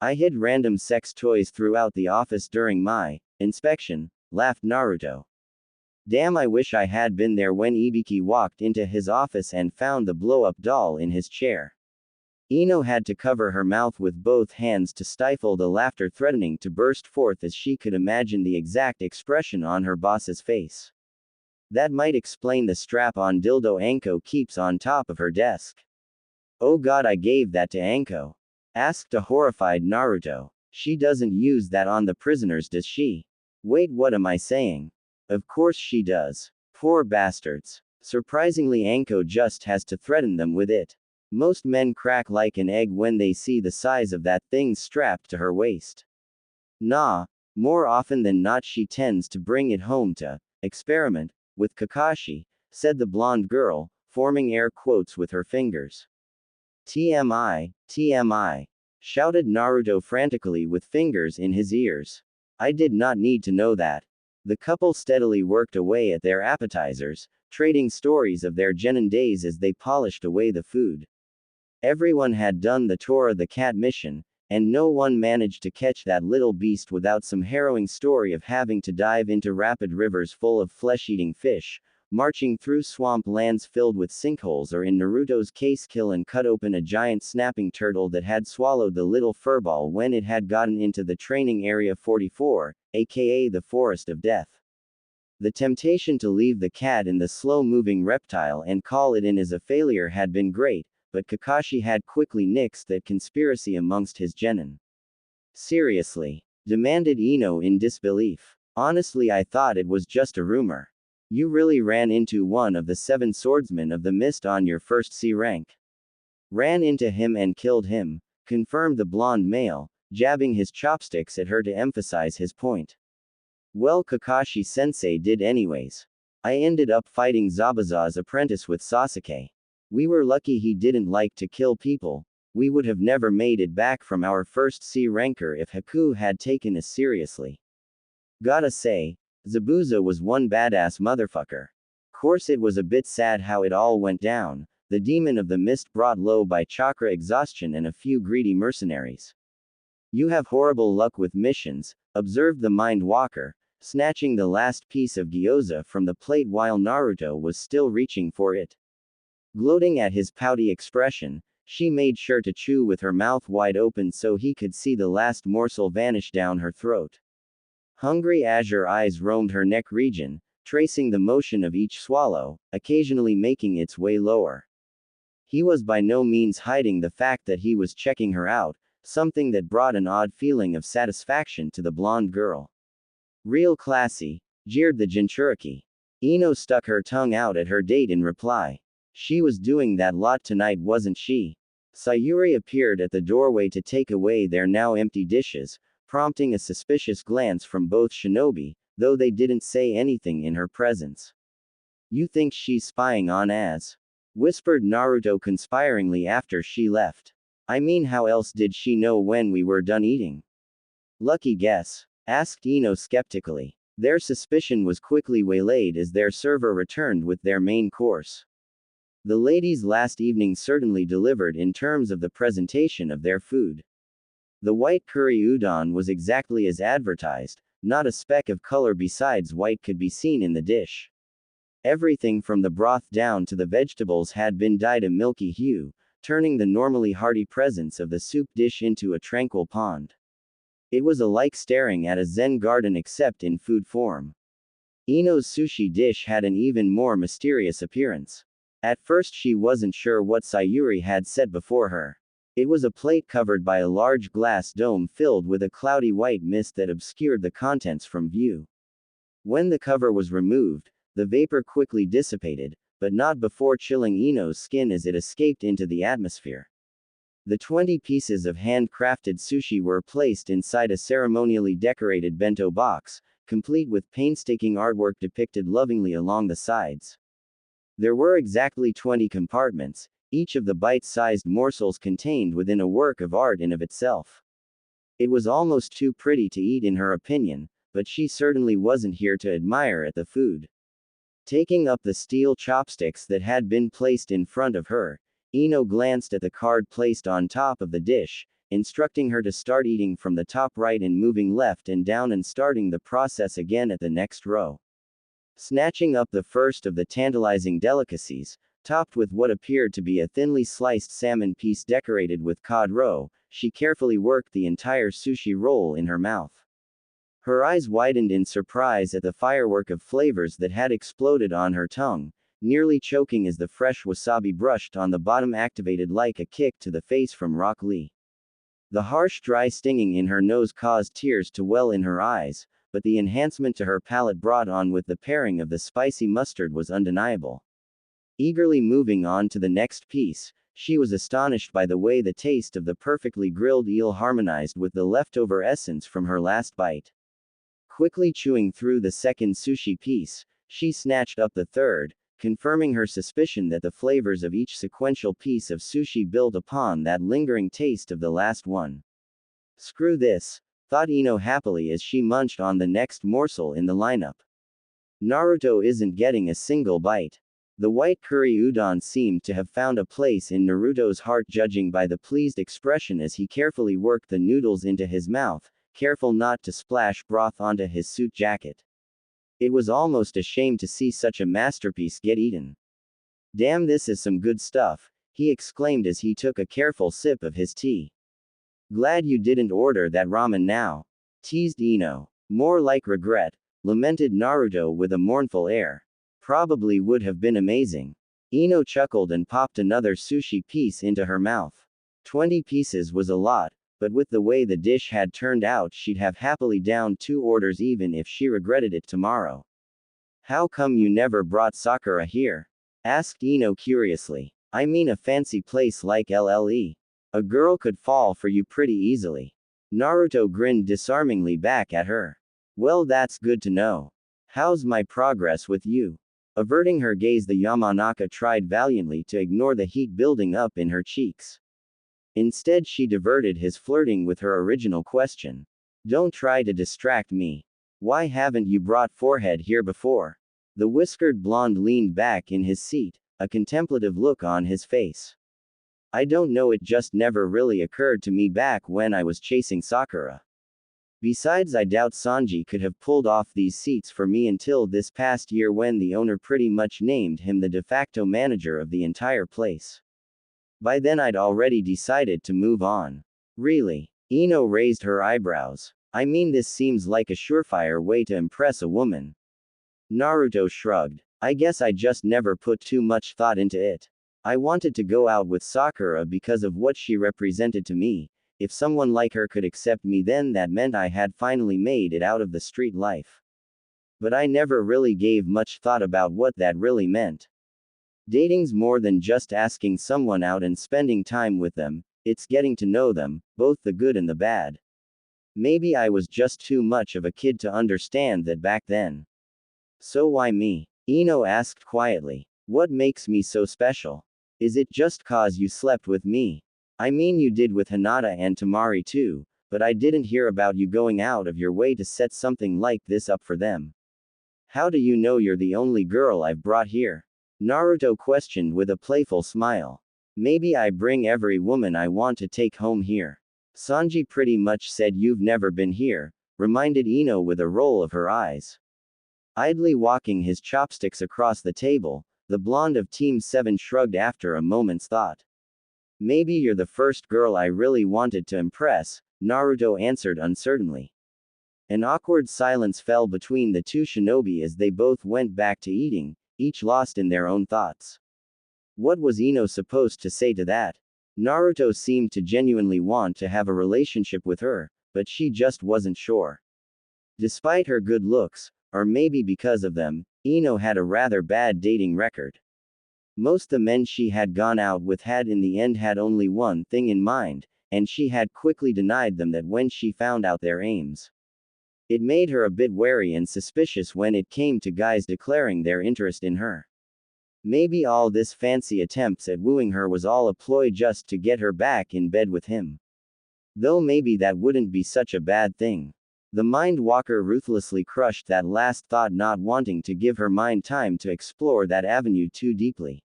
I hid random sex toys throughout the office during my inspection, laughed Naruto. Damn, I wish I had been there when Ibiki walked into his office and found the blow-up doll in his chair. Ino had to cover her mouth with both hands to stifle the laughter threatening to burst forth as she could imagine the exact expression on her boss's face. That might explain the strap-on dildo Anko keeps on top of her desk. Oh god, I gave that to Anko? Asked a horrified Naruto. She doesn't use that on the prisoners, does she? Wait, what am I saying? Of course she does. Poor bastards. Surprisingly, Anko just has to threaten them with it. Most men crack like an egg when they see the size of that thing strapped to her waist. Nah, more often than not she tends to bring it home to experiment with Kakashi, said the blonde girl, forming air quotes with her fingers. TMI, TMI, shouted Naruto frantically with fingers in his ears. I did not need to know that. The couple steadily worked away at their appetizers, trading stories of their genin days as they polished away the food. Everyone had done the Tora the cat mission, and no one managed to catch that little beast without some harrowing story of having to dive into rapid rivers full of flesh-eating fish, marching through swamp lands filled with sinkholes, or in Naruto's case kill and cut open a giant snapping turtle that had swallowed the little furball when it had gotten into the training area 44, aka the Forest of Death. The temptation to leave the cat in the slow-moving reptile and call it in as a failure had been great, but Kakashi had quickly nixed that conspiracy amongst his genin. Seriously? Demanded Ino in disbelief. Honestly, I thought it was just a rumor. You really ran into one of the 7 swordsmen of the mist on your first C rank. Ran into him and killed him, confirmed the blonde male, jabbing his chopsticks at her to emphasize his point. Well, Kakashi-sensei did anyways. I ended up fighting Zabuza's apprentice with Sasuke. We were lucky he didn't like to kill people. We would have never made it back from our first C ranker if Haku had taken us seriously. Gotta say, Zabuza was one badass motherfucker. Course it was a bit sad how it all went down, the demon of the mist brought low by chakra exhaustion and a few greedy mercenaries. You have horrible luck with missions, observed the Mind Walker, snatching the last piece of gyoza from the plate while Naruto was still reaching for it. Gloating at his pouty expression, she made sure to chew with her mouth wide open so he could see the last morsel vanish down her throat. Hungry azure eyes roamed her neck region, tracing the motion of each swallow, occasionally making its way lower. He was by no means hiding the fact that he was checking her out, something that brought an odd feeling of satisfaction to the blonde girl. Real classy, jeered the Jinchuriki. Ino stuck her tongue out at her date in reply. She was doing that lot tonight, wasn't she? Sayuri appeared at the doorway to take away their now empty dishes, prompting a suspicious glance from both shinobi, though they didn't say anything in her presence. You think she's spying on us? Whispered Naruto conspiringly after she left. I mean, how else did she know when we were done eating? Lucky guess, asked Ino skeptically. Their suspicion was quickly waylaid as their server returned with their main course. The ladies last evening certainly delivered in terms of the presentation of their food. The white curry udon was exactly as advertised, not a speck of color besides white could be seen in the dish. Everything from the broth down to the vegetables had been dyed a milky hue, turning the normally hearty presence of the soup dish into a tranquil pond. It was like staring at a Zen garden except in food form. Ino's sushi dish had an even more mysterious appearance. At first she wasn't sure what Sayuri had set before her. It was a plate covered by a large glass dome filled with a cloudy white mist that obscured the contents from view. When the cover was removed, the vapor quickly dissipated, but not before chilling Ino's skin as it escaped into the atmosphere. The 20 pieces of handcrafted sushi were placed inside a ceremonially decorated bento box, complete with painstaking artwork depicted lovingly along the sides. There were exactly 20 compartments, each of the bite-sized morsels contained within a work of art in of itself. It was almost too pretty to eat in her opinion, but she certainly wasn't here to admire at the food. Taking up the steel chopsticks that had been placed in front of her, Ino glanced at the card placed on top of the dish, instructing her to start eating from the top right and moving left and down and starting the process again at the next row. Snatching up the first of the tantalizing delicacies, topped with what appeared to be a thinly sliced salmon piece decorated with cod roe, she carefully worked the entire sushi roll in her mouth. Her eyes widened in surprise at the firework of flavors that had exploded on her tongue, nearly choking as the fresh wasabi brushed on the bottom activated like a kick to the face from Rock Lee. The harsh dry stinging in her nose caused tears to well in her eyes, but the enhancement to her palate brought on with the pairing of the spicy mustard was undeniable. Eagerly moving on to the next piece, she was astonished by the way the taste of the perfectly grilled eel harmonized with the leftover essence from her last bite. Quickly chewing through the second sushi piece, she snatched up the third, confirming her suspicion that the flavors of each sequential piece of sushi built upon that lingering taste of the last one. Screw this, thought Ino happily as she munched on the next morsel in the lineup. Naruto isn't getting a single bite. The white curry udon seemed to have found a place in Naruto's heart, judging by the pleased expression as he carefully worked the noodles into his mouth, careful not to splash broth onto his suit jacket. It was almost a shame to see such a masterpiece get eaten. Damn, this is some good stuff, he exclaimed as he took a careful sip of his tea. Glad you didn't order that ramen now, teased Ino. More like regret, lamented Naruto with a mournful air. Probably would have been amazing. Ino chuckled and popped another sushi piece into her mouth. 20 pieces was a lot, but with the way the dish had turned out, she'd have happily downed 2 orders even if she regretted it tomorrow. How come you never brought Sakura here? Asked Ino curiously. I mean a fancy place like LLE. A girl could fall for you pretty easily. Naruto grinned disarmingly back at her. Well, that's good to know. How's my progress with you? Averting her gaze, the Yamanaka tried valiantly to ignore the heat building up in her cheeks. Instead, she diverted his flirting with her original question. Don't try to distract me. Why haven't you brought forehead here before? The whiskered blonde leaned back in his seat, a contemplative look on his face. I don't know, it just never really occurred to me back when I was chasing Sakura. Besides, I doubt Sanji could have pulled off these seats for me until this past year when the owner pretty much named him the de facto manager of the entire place. By then I'd already decided to move on. Really? Ino raised her eyebrows. I mean, this seems like a surefire way to impress a woman. Naruto shrugged. I guess I just never put too much thought into it. I wanted to go out with Sakura because of what she represented to me. If someone like her could accept me, then that meant I had finally made it out of the street life. But I never really gave much thought about what that really meant. Dating's more than just asking someone out and spending time with them, it's getting to know them, both the good and the bad. Maybe I was just too much of a kid to understand that back then. So why me? Ino asked quietly. What makes me so special? Is it just cause you slept with me? I mean, you did with Hinata and Tamari too, but I didn't hear about you going out of your way to set something like this up for them. How do you know you're the only girl I've brought here? Naruto questioned with a playful smile. Maybe I bring every woman I want to take home here. Sanji pretty much said you've never been here, reminded Ino with a roll of her eyes. Idly walking his chopsticks across the table, the blonde of Team 7 shrugged after a moment's thought. Maybe you're the first girl I really wanted to impress, Naruto answered uncertainly. An awkward silence fell between the two shinobi as they both went back to eating, each lost in their own thoughts. What was Ino supposed to say to that? Naruto seemed to genuinely want to have a relationship with her, but she just wasn't sure. Despite her good looks, or maybe because of them, Ino had a rather bad dating record. Most the men she had gone out with had in the end had only one thing in mind, and she had quickly denied them that when she found out their aims. It made her a bit wary and suspicious when it came to guys declaring their interest in her. Maybe all this fancy attempts at wooing her was all a ploy just to get her back in bed with him. Though maybe that wouldn't be such a bad thing. The mind walker ruthlessly crushed that last thought, not wanting to give her mind time to explore that avenue too deeply.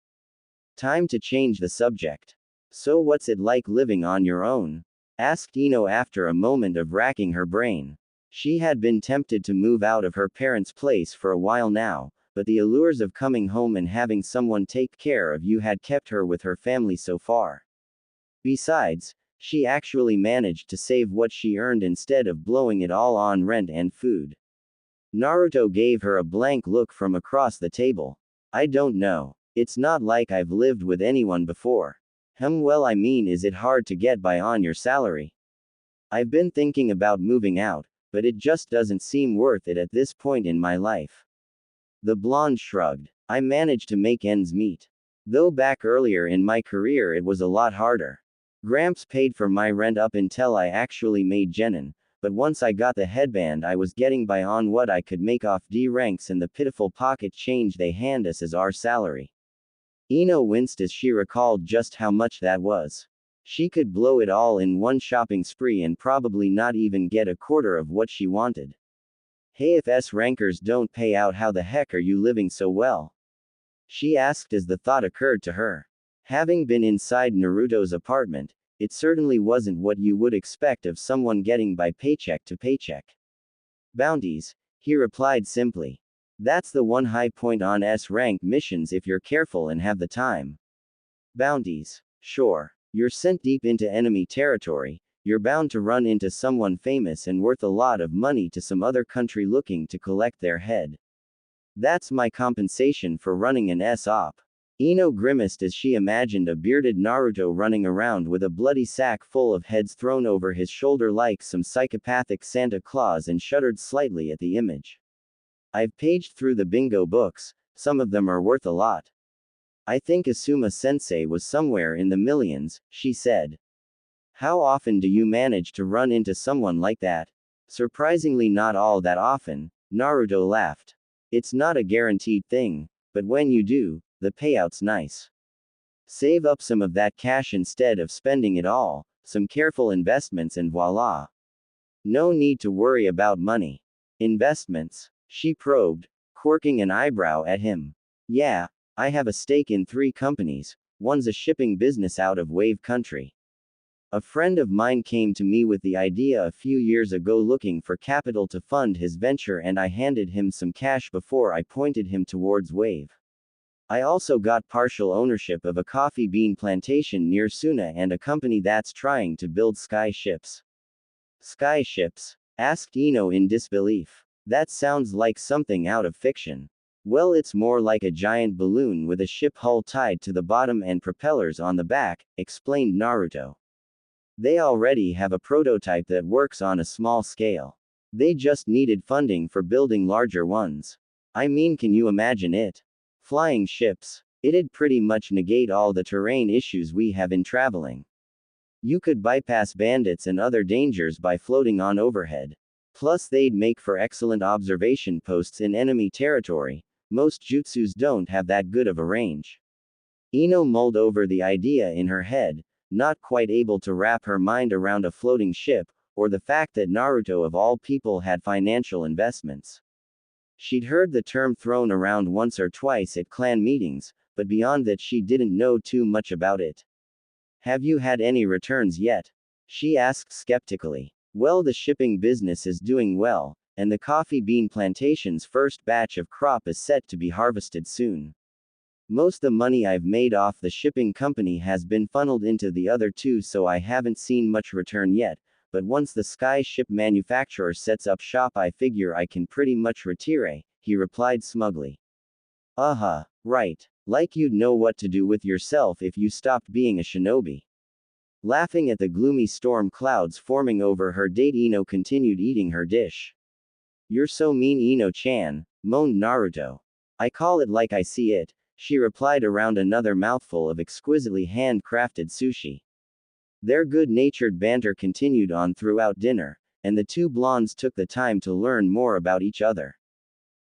Time to change the subject. So what's it like living on your own? Asked Ino after a moment of racking her brain. She had been tempted to move out of her parents' place for a while now, but the allures of coming home and having someone take care of you had kept her with her family so far. Besides, she actually managed to save what she earned instead of blowing it all on rent and food. Naruto gave her a blank look from across the table. I don't know. It's not like I've lived with anyone before. Well, I mean, is it hard to get by on your salary? I've been thinking about moving out, but it just doesn't seem worth it at this point in my life. The blonde shrugged. I managed to make ends meet. Though back earlier in my career it was a lot harder. Gramps paid for my rent up until I actually made genin, but once I got the headband I was getting by on what I could make off D ranks and the pitiful pocket change they hand us as our salary. Ino winced as she recalled just how much that was. She could blow it all in one shopping spree and probably not even get a quarter of what she wanted. Hey, if S rankers don't pay out, how the heck are you living so well? She asked as the thought occurred to her. Having been inside Naruto's apartment, it certainly wasn't what you would expect of someone getting by paycheck to paycheck. Bounties, he replied simply. That's the one high point on S-rank missions if you're careful and have the time. Bounties. Sure. You're sent deep into enemy territory, you're bound to run into someone famous and worth a lot of money to some other country looking to collect their head. That's my compensation for running an S-op. Ino grimaced as she imagined a bearded Naruto running around with a bloody sack full of heads thrown over his shoulder like some psychopathic Santa Claus and shuddered slightly at the image. I've paged through the bingo books, some of them are worth a lot. I think Asuma-sensei was somewhere in the millions, she said. How often do you manage to run into someone like that? Surprisingly not all that often, Naruto laughed. It's not a guaranteed thing, but when you do, the payout's nice. Save up some of that cash instead of spending it all, some careful investments and voila. No need to worry about money. Investments? She probed, quirking an eyebrow at him. Yeah, I have a stake in 3 companies, one's a shipping business out of Wave Country. A friend of mine came to me with the idea a few years ago looking for capital to fund his venture, and I handed him some cash before I pointed him towards Wave. I also got partial ownership of a coffee bean plantation near Suna and a company that's trying to build sky ships. Sky ships? Asked Ino in disbelief. That sounds like something out of fiction. Well, it's more like a giant balloon with a ship hull tied to the bottom and propellers on the back, explained Naruto. They already have a prototype that works on a small scale. They just needed funding for building larger ones. I mean, can you imagine it? Flying ships. It'd pretty much negate all the terrain issues we have in traveling. You could bypass bandits and other dangers by floating on overhead. Plus they'd make for excellent observation posts in enemy territory. Most jutsus don't have that good of a range. Ino mulled over the idea in her head, not quite able to wrap her mind around a floating ship, or the fact that Naruto of all people had financial investments. She'd heard the term thrown around once or twice at clan meetings, but beyond that she didn't know too much about it. Have you had any returns yet? She asked skeptically. Well, the shipping business is doing well, and the coffee bean plantation's first batch of crop is set to be harvested soon. Most the money I've made off the shipping company has been funneled into the other 2, so I haven't seen much return yet, but once the sky ship manufacturer sets up shop I figure I can pretty much retire, he replied smugly. Right. Like you'd know what to do with yourself if you stopped being a shinobi. Laughing at the gloomy storm clouds forming over her date, Ino continued eating her dish. You're so mean, Ino-chan, moaned Naruto. I call it like I see it. she replied around another mouthful of exquisitely handcrafted sushi. Their good-natured banter continued on throughout dinner, and the two blondes took the time to learn more about each other.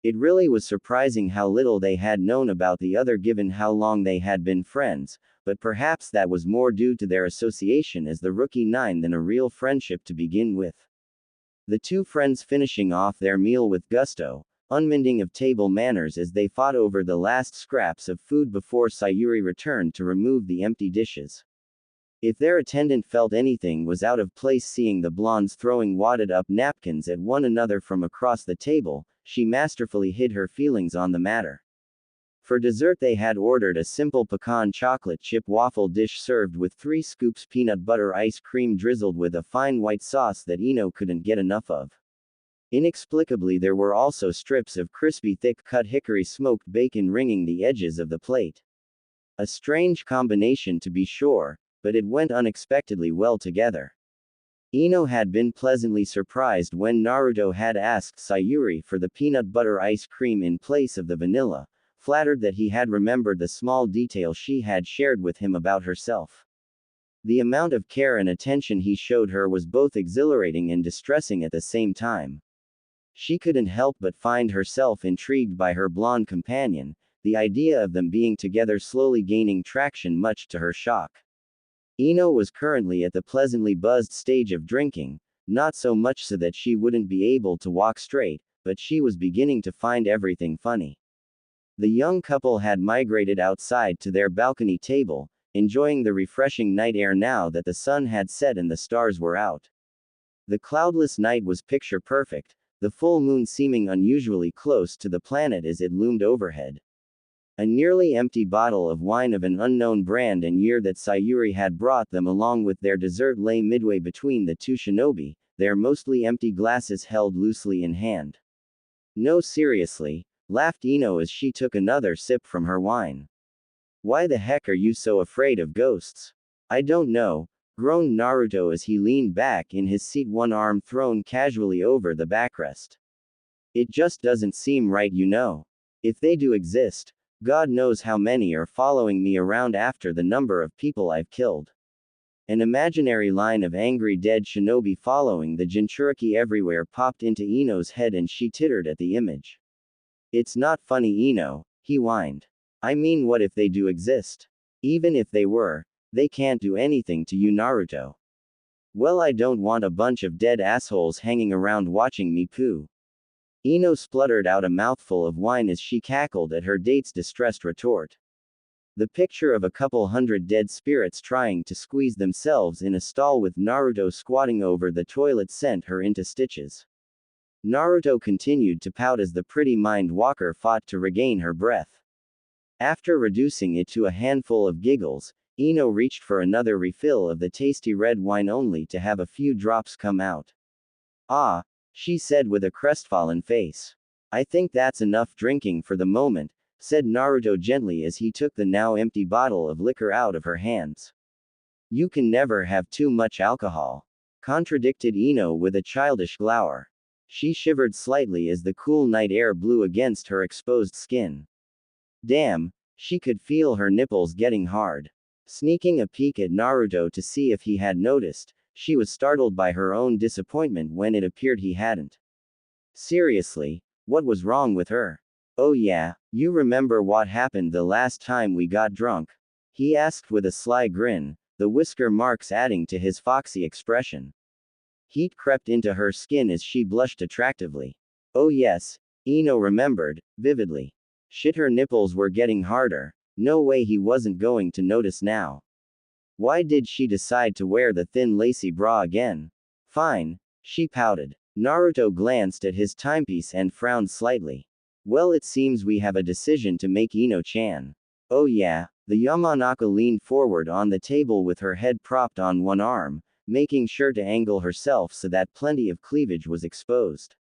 It really was surprising how little they had known about the other given how long they had been friends, but perhaps that was more due to their association as the Rookie Nine than a real friendship to begin with. The two friends finishing off their meal with gusto, unminding of table manners as they fought over the last scraps of food before Sayuri returned to remove the empty dishes. If their attendant felt anything was out of place seeing the blondes throwing wadded-up napkins at one another from across the table, she masterfully hid her feelings on the matter. For dessert they had ordered a simple pecan chocolate chip waffle dish served with 3 scoops peanut butter ice cream drizzled with a fine white sauce that Ino couldn't get enough of. Inexplicably there were also strips of crispy thick-cut hickory smoked bacon ringing the edges of the plate. A strange combination to be sure, but it went unexpectedly well together. Ino had been pleasantly surprised when Naruto had asked Sayuri for the peanut butter ice cream in place of the vanilla, flattered that he had remembered the small detail she had shared with him about herself. The amount of care and attention he showed her was both exhilarating and distressing at the same time. She couldn't help but find herself intrigued by her blonde companion, the idea of them being together slowly gaining traction much to her shock. Ino was currently at the pleasantly buzzed stage of drinking, not so much so that she wouldn't be able to walk straight, but she was beginning to find everything funny. The young couple had migrated outside to their balcony table, enjoying the refreshing night air now that the sun had set and the stars were out. The cloudless night was picture perfect, the full moon seeming unusually close to the planet as it loomed overhead. A nearly empty bottle of wine of an unknown brand and year that Sayuri had brought them along with their dessert lay midway between the two shinobi, their mostly empty glasses held loosely in hand. No, seriously, laughed Ino as she took another sip from her wine. Why the heck are you so afraid of ghosts? I don't know, groaned Naruto as he leaned back in his seat, one arm thrown casually over the backrest. It just doesn't seem right, you know. If they do exist, God knows how many are following me around after the number of people I've killed. An imaginary line of angry dead shinobi following the Jinchuriki everywhere popped into Ino's head and she tittered at the image. It's not funny, Ino, he whined. I mean, what if they do exist? Even if they were, they can't do anything to you, Naruto. Well, I don't want a bunch of dead assholes hanging around watching me poo. Ino spluttered out a mouthful of wine as she cackled at her date's distressed retort. The picture of a couple hundred dead spirits trying to squeeze themselves in a stall with Naruto squatting over the toilet sent her into stitches. Naruto continued to pout as the pretty mind walker fought to regain her breath. After reducing it to a handful of giggles, Ino reached for another refill of the tasty red wine only to have a few drops come out. Ah, she said with a crestfallen face. I think that's enough drinking for the moment, said Naruto gently as he took the now empty bottle of liquor out of her hands. You can never have too much alcohol, contradicted Ino with a childish glower. She shivered slightly as the cool night air blew against her exposed skin. Damn, she could feel her nipples getting hard. Sneaking a peek at Naruto to see if he had noticed, she was startled by her own disappointment when it appeared he hadn't. Seriously, what was wrong with her? Oh yeah, you remember what happened the last time we got drunk? He asked with a sly grin, the whisker marks adding to his foxy expression. Heat crept into her skin as she blushed attractively. Oh yes, Ino remembered, vividly. Shit, her nipples were getting harder. No way he wasn't going to notice now. Why did she decide to wear the thin lacy bra again? Fine, she pouted. Naruto glanced at his timepiece and frowned slightly. Well, it seems we have a decision to make, Ino-chan. Oh yeah, the Yamanaka leaned forward on the table with her head propped on one arm, making sure to angle herself so that plenty of cleavage was exposed.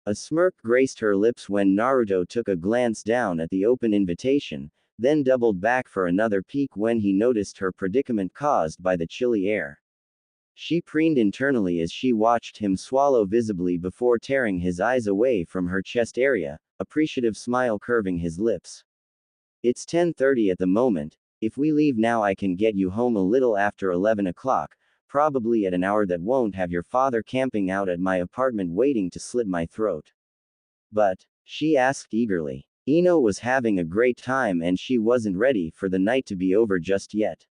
A smirk graced her lips when Naruto took a glance down at the open invitation, then doubled back for another peek when he noticed her predicament caused by the chilly air. She preened internally as she watched him swallow visibly before tearing his eyes away from her chest area, appreciative smile curving his lips. It's 10:30 at the moment. If we leave now, I can get you home a little after 11 o'clock, probably at an hour that won't have your father camping out at my apartment waiting to slit my throat. But, she asked eagerly. Ino was having a great time and she wasn't ready for the night to be over just yet.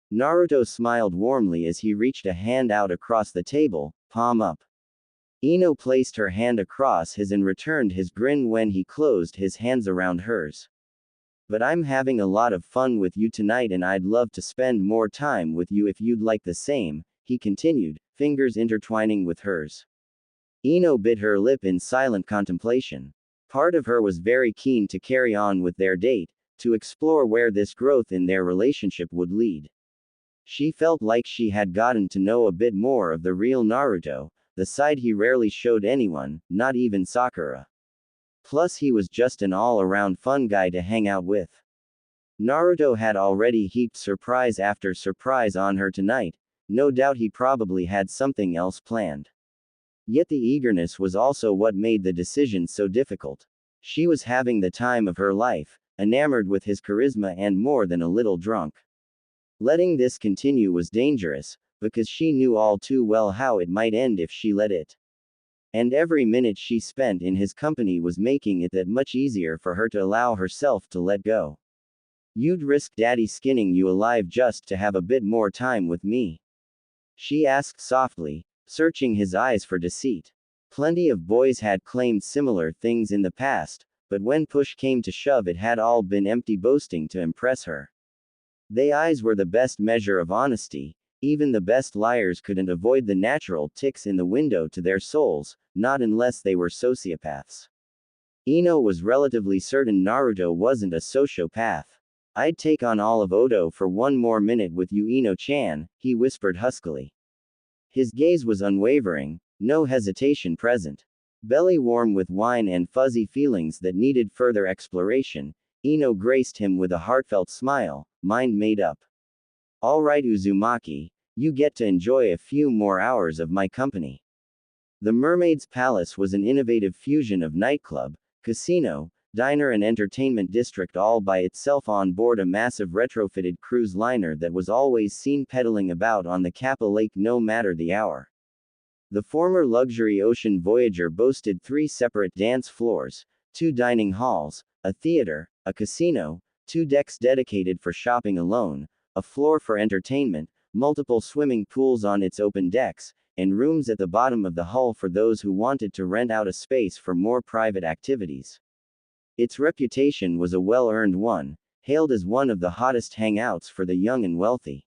Naruto smiled warmly as he reached a hand out across the table, palm up. Ino placed her hand across his and returned his grin when he closed his hands around hers. But I'm having a lot of fun with you tonight and I'd love to spend more time with you if you'd like the same, he continued, fingers intertwining with hers. Ino bit her lip in silent contemplation. Part of her was very keen to carry on with their date, to explore where this growth in their relationship would lead. She felt like she had gotten to know a bit more of the real Naruto, the side he rarely showed anyone, not even Sakura. Plus he was just an all-around fun guy to hang out with. Naruto had already heaped surprise after surprise on her tonight, no doubt he probably had something else planned. Yet the eagerness was also what made the decision so difficult. She was having the time of her life, enamored with his charisma and more than a little drunk. Letting this continue was dangerous, because she knew all too well how it might end if she let it. And every minute she spent in his company was making it that much easier for her to allow herself to let go. You'd risk daddy skinning you alive just to have a bit more time with me? She asked softly, searching his eyes for deceit. Plenty of boys had claimed similar things in the past, but when push came to shove it had all been empty boasting to impress her. They eyes were the best measure of honesty. Even the best liars couldn't avoid the natural ticks in the window to their souls, not unless they were sociopaths. Ino was relatively certain Naruto wasn't a sociopath. I'd take on all of Odo for one more minute with you, Ino-chan, he whispered huskily. His gaze was unwavering, no hesitation present. Belly warm with wine and fuzzy feelings that needed further exploration, Ino graced him with a heartfelt smile, mind made up. All right, Uzumaki, you get to enjoy a few more hours of my company. The Mermaid's Palace was an innovative fusion of nightclub, casino, diner and entertainment district all by itself on board a massive retrofitted cruise liner that was always seen pedaling about on the Kappa Lake no matter the hour. The former luxury Ocean Voyager boasted 3 separate dance floors, 2 dining halls, a theater, a casino, 2 decks dedicated for shopping alone, a floor for entertainment, multiple swimming pools on its open decks, and rooms at the bottom of the hull for those who wanted to rent out a space for more private activities. Its reputation was a well-earned one, hailed as one of the hottest hangouts for the young and wealthy.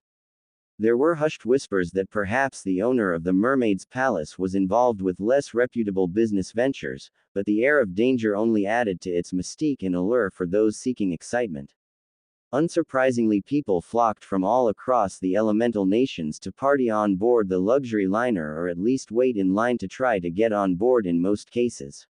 There were hushed whispers that perhaps the owner of the Mermaid's Palace was involved with less reputable business ventures, but the air of danger only added to its mystique and allure for those seeking excitement. Unsurprisingly, people flocked from all across the elemental nations to party on board the luxury liner or at least wait in line to try to get on board in most cases.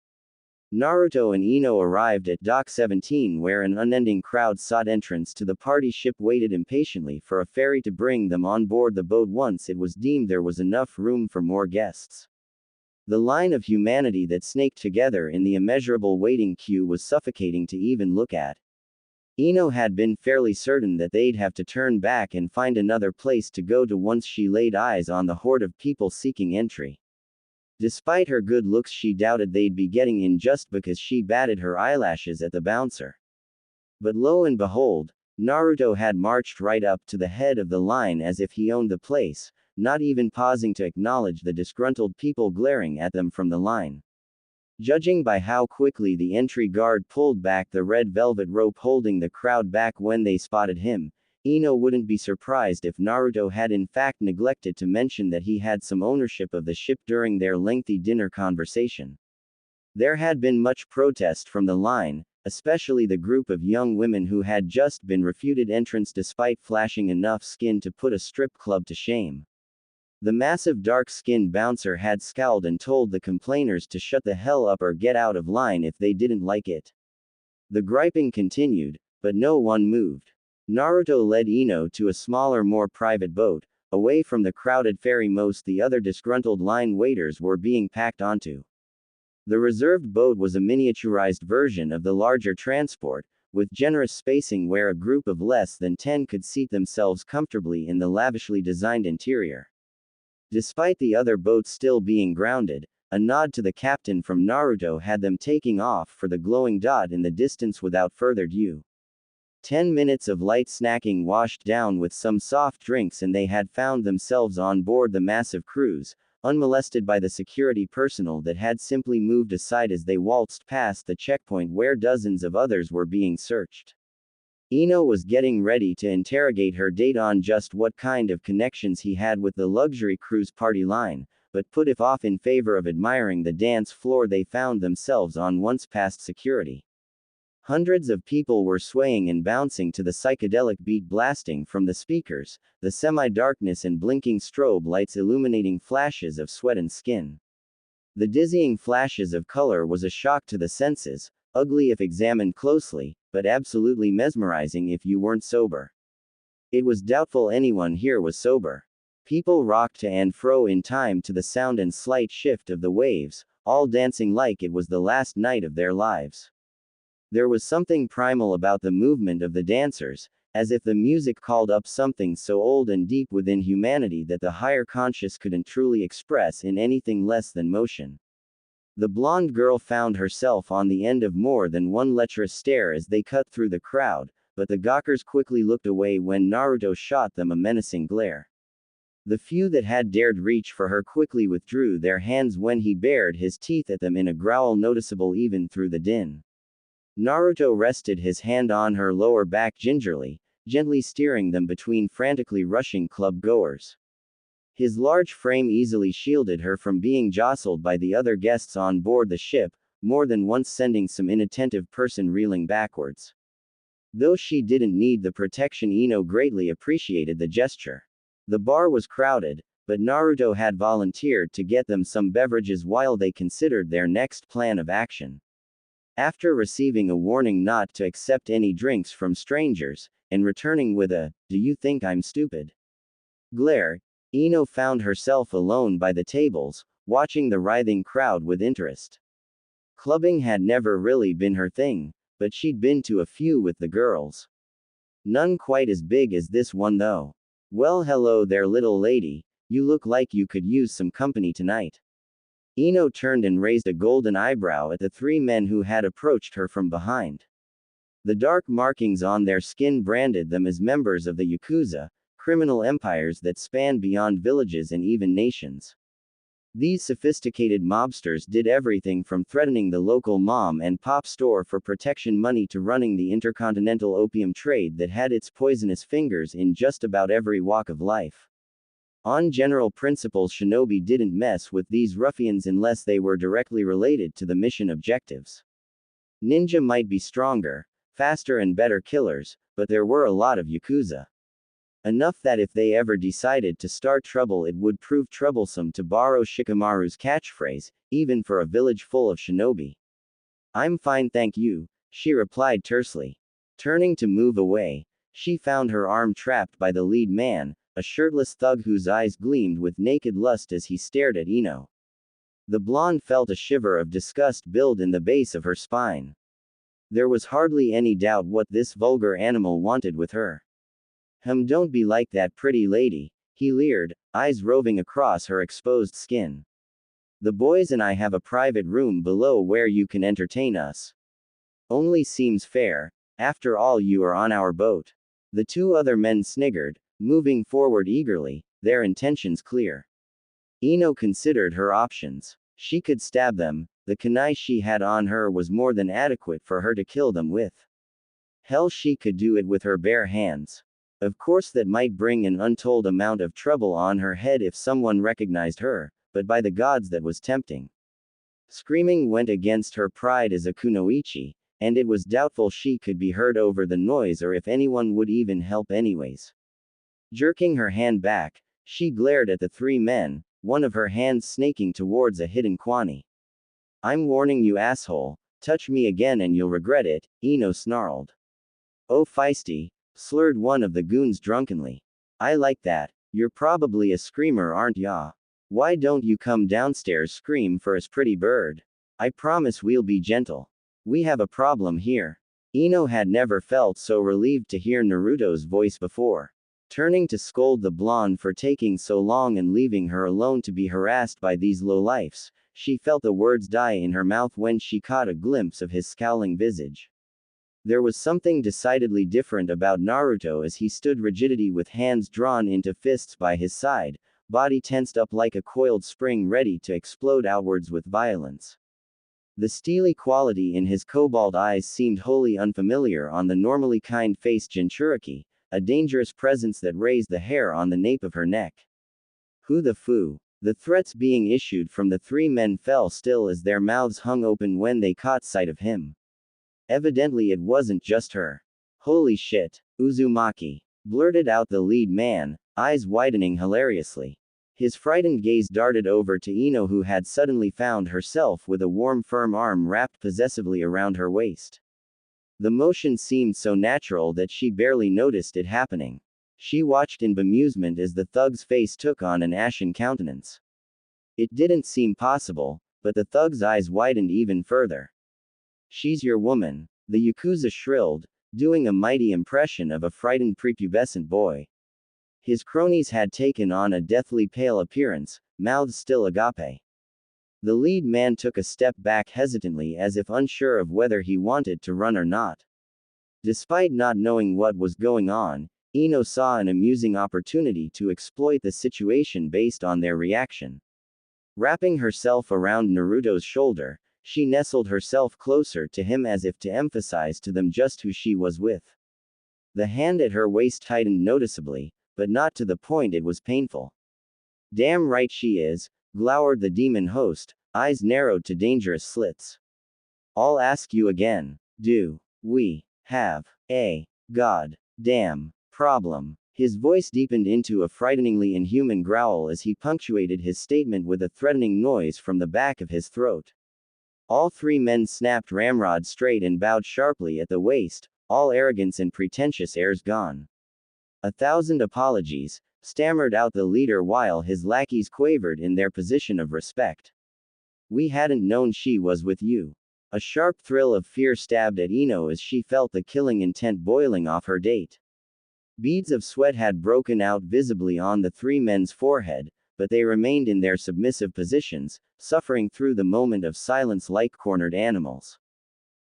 Naruto and Ino arrived at Dock 17 where an unending crowd sought entrance to the party ship waited impatiently for a ferry to bring them on board the boat once it was deemed there was enough room for more guests. The line of humanity that snaked together in the immeasurable waiting queue was suffocating to even look at. Ino had been fairly certain that they'd have to turn back and find another place to go to once she laid eyes on the horde of people seeking entry. Despite her good looks, she doubted they'd be getting in just because she batted her eyelashes at the bouncer. But lo and behold, Naruto had marched right up to the head of the line as if he owned the place, not even pausing to acknowledge the disgruntled people glaring at them from the line. Judging by how quickly the entry guard pulled back the red velvet rope holding the crowd back when they spotted him, Ino wouldn't be surprised if Naruto had in fact neglected to mention that he had some ownership of the ship during their lengthy dinner conversation. There had been much protest from the line, especially the group of young women who had just been refuted entrance despite flashing enough skin to put a strip club to shame. The massive dark-skinned bouncer had scowled and told the complainers to shut the hell up or get out of line if they didn't like it. The griping continued, but no one moved. Naruto led Ino to a smaller, more private boat, away from the crowded ferry most the other disgruntled line waiters were being packed onto. The reserved boat was a miniaturized version of the larger transport, with generous spacing where a group of less than 10 could seat themselves comfortably in the lavishly designed interior. Despite the other boats still being grounded, a nod to the captain from Naruto had them taking off for the glowing dot in the distance without further ado. 10 minutes of light snacking washed down with some soft drinks and they had found themselves on board the massive cruise, unmolested by the security personnel that had simply moved aside as they waltzed past the checkpoint where dozens of others were being searched. Ino was getting ready to interrogate her date on just what kind of connections he had with the luxury cruise party line, but put it off in favor of admiring the dance floor they found themselves on once past security. Hundreds of people were swaying and bouncing to the psychedelic beat blasting from the speakers, the semi-darkness and blinking strobe lights illuminating flashes of sweat and skin. The dizzying flashes of color was a shock to the senses, ugly if examined closely, but absolutely mesmerizing if you weren't sober. It was doubtful anyone here was sober. People rocked to and fro in time to the sound and slight shift of the waves, all dancing like it was the last night of their lives. There was something primal about the movement of the dancers, as if the music called up something so old and deep within humanity that the higher conscious couldn't truly express in anything less than motion. The blonde girl found herself on the end of more than one lecherous stare as they cut through the crowd, but the gawkers quickly looked away when Naruto shot them a menacing glare. The few that had dared reach for her quickly withdrew their hands when he bared his teeth at them in a growl noticeable even through the din. Naruto rested his hand on her lower back gingerly, gently steering them between frantically rushing club goers. His large frame easily shielded her from being jostled by the other guests on board the ship, more than once sending some inattentive person reeling backwards. Though she didn't need the protection, Ino greatly appreciated the gesture. The bar was crowded, but Naruto had volunteered to get them some beverages while they considered their next plan of action. After receiving a warning not to accept any drinks from strangers, and returning with a, "Do you think I'm stupid?" glare, Ino found herself alone by the tables, watching the writhing crowd with interest. Clubbing had never really been her thing, but she'd been to a few with the girls. None quite as big as this one though. "Well, hello there, little lady, you look like you could use some company tonight." Ino turned and raised a golden eyebrow at the three men who had approached her from behind. The dark markings on their skin branded them as members of the Yakuza, criminal empires that span beyond villages and even nations. These sophisticated mobsters did everything from threatening the local mom and pop store for protection money to running the intercontinental opium trade that had its poisonous fingers in just about every walk of life. On general principles, shinobi didn't mess with these ruffians unless they were directly related to the mission objectives. Ninja might be stronger, faster and better killers, but there were a lot of Yakuza. Enough that if they ever decided to start trouble it would prove troublesome, to borrow Shikamaru's catchphrase, even for a village full of shinobi. "I'm fine, thank you," she replied tersely. Turning to move away, she found her arm trapped by the lead man, a shirtless thug whose eyes gleamed with naked lust as he stared at Ino. The blonde felt a shiver of disgust build in the base of her spine. There was hardly any doubt what this vulgar animal wanted with her. Don't be like that, pretty lady," he leered, eyes roving across her exposed skin. "The boys and I have a private room below where you can entertain us. Only seems fair, after all you are on our boat." The two other men sniggered, moving forward eagerly, their intentions clear. Ino considered her options. She could stab them, the kunai she had on her was more than adequate for her to kill them with. Hell, she could do it with her bare hands. Of course that might bring an untold amount of trouble on her head if someone recognized her, but by the gods that was tempting. Screaming went against her pride as a kunoichi, and it was doubtful she could be heard over the noise or if anyone would even help anyways. Jerking her hand back, she glared at the three men, one of her hands snaking towards a hidden kwani. "I'm warning you, asshole, touch me again and you'll regret it," Ino snarled. "Oh, feisty," slurred one of the goons drunkenly. "I like that. You're probably a screamer, aren't ya? Why don't you come downstairs, scream for us, pretty bird? I promise we'll be gentle. We have a problem here." Ino had never felt so relieved to hear Naruto's voice before. Turning to scold the blonde for taking so long and leaving her alone to be harassed by these lowlifes, she felt the words die in her mouth when she caught a glimpse of his scowling visage. There was something decidedly different about Naruto as he stood rigidity with hands drawn into fists by his side, body tensed up like a coiled spring ready to explode outwards with violence. The steely quality in his cobalt eyes seemed wholly unfamiliar on the normally kind-faced Jinchuriki, a dangerous presence that raised the hair on the nape of her neck. Who the foo? The threats being issued from the three men fell still as their mouths hung open when they caught sight of him. Evidently it wasn't just her. Holy shit, Uzumaki, blurted out the lead man, eyes widening hilariously. His frightened gaze darted over to Ino, who had suddenly found herself with a warm firm arm wrapped possessively around her waist. The motion seemed so natural that she barely noticed it happening. She watched in bemusement as the thug's face took on an ashen countenance. It didn't seem possible, but the thug's eyes widened even further. She's your woman, the Yakuza shrilled, doing a mighty impression of a frightened prepubescent boy. His cronies had taken on a deathly pale appearance, mouths still agape. The lead man took a step back hesitantly as if unsure of whether he wanted to run or not. Despite not knowing what was going on, Ino saw an amusing opportunity to exploit the situation based on their reaction. Wrapping herself around Naruto's shoulder, she nestled herself closer to him as if to emphasize to them just who she was with. The hand at her waist tightened noticeably, but not to the point it was painful. Damn right she is, glowered the demon host, eyes narrowed to dangerous slits. I'll ask you again, do we have a god damn problem? His voice deepened into a frighteningly inhuman growl as he punctuated his statement with a threatening noise from the back of his throat. All three men snapped ramrod straight and bowed sharply at the waist, all arrogance and pretentious airs gone. 1,000 apologies, stammered out the leader while his lackeys quavered in their position of respect. We hadn't known she was with you. A sharp thrill of fear stabbed at Ino as she felt the killing intent boiling off her date. Beads of sweat had broken out visibly on the three men's forehead, but they remained in their submissive positions, suffering through the moment of silence like cornered animals.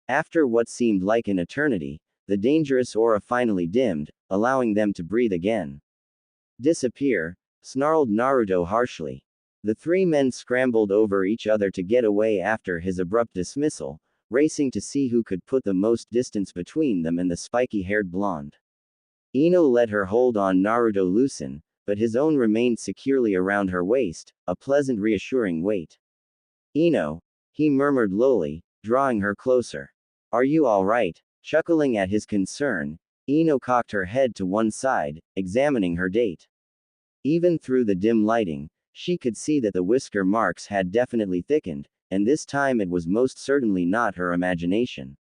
After what seemed like an eternity, the dangerous aura finally dimmed, allowing them to breathe again. Disappear, snarled Naruto harshly. The three men scrambled over each other to get away after his abrupt dismissal, racing to see who could put the most distance between them and the spiky-haired blonde. Ino let her hold on Naruto loosen, but his own remained securely around her waist, a pleasant reassuring weight. Ino, he murmured lowly, drawing her closer. Are you all right? Chuckling at his concern, Ino cocked her head to one side, examining her date. Even through the dim lighting, she could see that the whisker marks had definitely thickened, and this time it was most certainly not her imagination.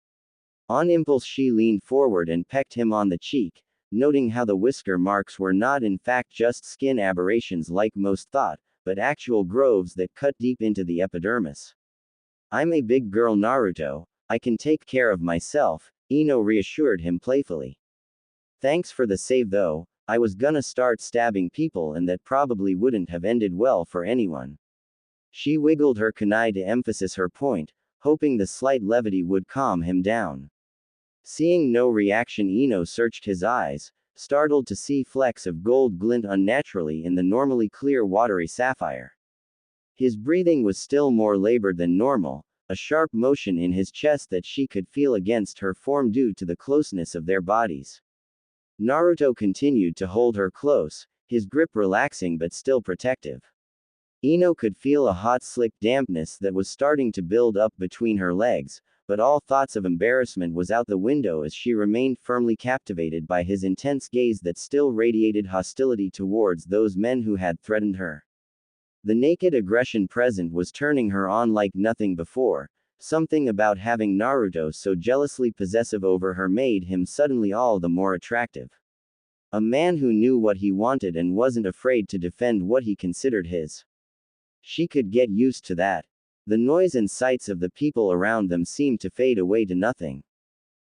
On impulse she leaned forward and pecked him on the cheek, noting how the whisker marks were not in fact just skin aberrations like most thought, but actual grooves that cut deep into the epidermis. I'm a big girl, Naruto, I can take care of myself, Ino reassured him playfully. Thanks for the save though, I was gonna start stabbing people and that probably wouldn't have ended well for anyone. She wiggled her kunai to emphasize her point, hoping the slight levity would calm him down. Seeing no reaction, Ino searched his eyes, startled to see flecks of gold glint unnaturally in the normally clear watery sapphire. His breathing was still more labored than normal, a sharp motion in his chest that she could feel against her form due to the closeness of their bodies. Naruto continued to hold her close, his grip relaxing but still protective. Ino could feel a hot slick dampness that was starting to build up between her legs, but all thoughts of embarrassment was out the window as she remained firmly captivated by his intense gaze that still radiated hostility towards those men who had threatened her. The naked aggression present was turning her on like nothing before. Something about having Naruto so jealously possessive over her made him suddenly all the more attractive. A man who knew what he wanted and wasn't afraid to defend what he considered his. She could get used to that. The noise and sights of the people around them seemed to fade away to nothing.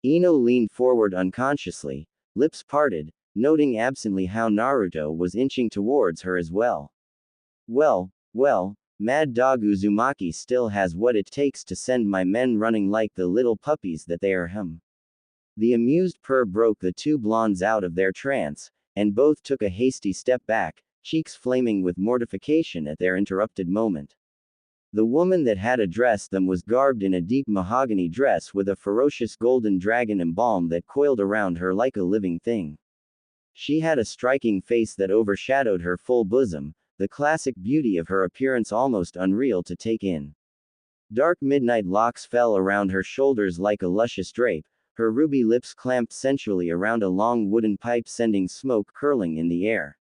Ino leaned forward unconsciously, lips parted, noting absently how Naruto was inching towards her as well. Well, Mad Dog Uzumaki still has what it takes to send my men running like the little puppies that they are. The amused purr broke the two blondes out of their trance, and both took a hasty step back, cheeks flaming with mortification at their interrupted moment. The woman that had addressed them was garbed in a deep mahogany dress with a ferocious golden dragon embalm that coiled around her like a living thing. She had a striking face that overshadowed her full bosom, the classic beauty of her appearance almost unreal to take in. Dark midnight locks fell around her shoulders like a luscious drape, her ruby lips clamped sensually around a long wooden pipe sending smoke curling in the air.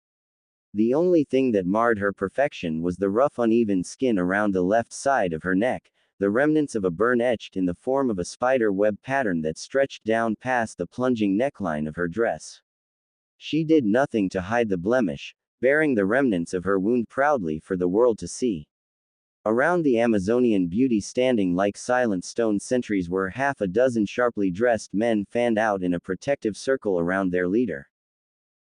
The only thing that marred her perfection was the rough uneven skin around the left side of her neck, the remnants of a burn etched in the form of a spider web pattern that stretched down past the plunging neckline of her dress. She did nothing to hide the blemish, bearing the remnants of her wound proudly for the world to see. Around the Amazonian beauty standing like silent stone sentries were half a dozen sharply dressed men fanned out in a protective circle around their leader.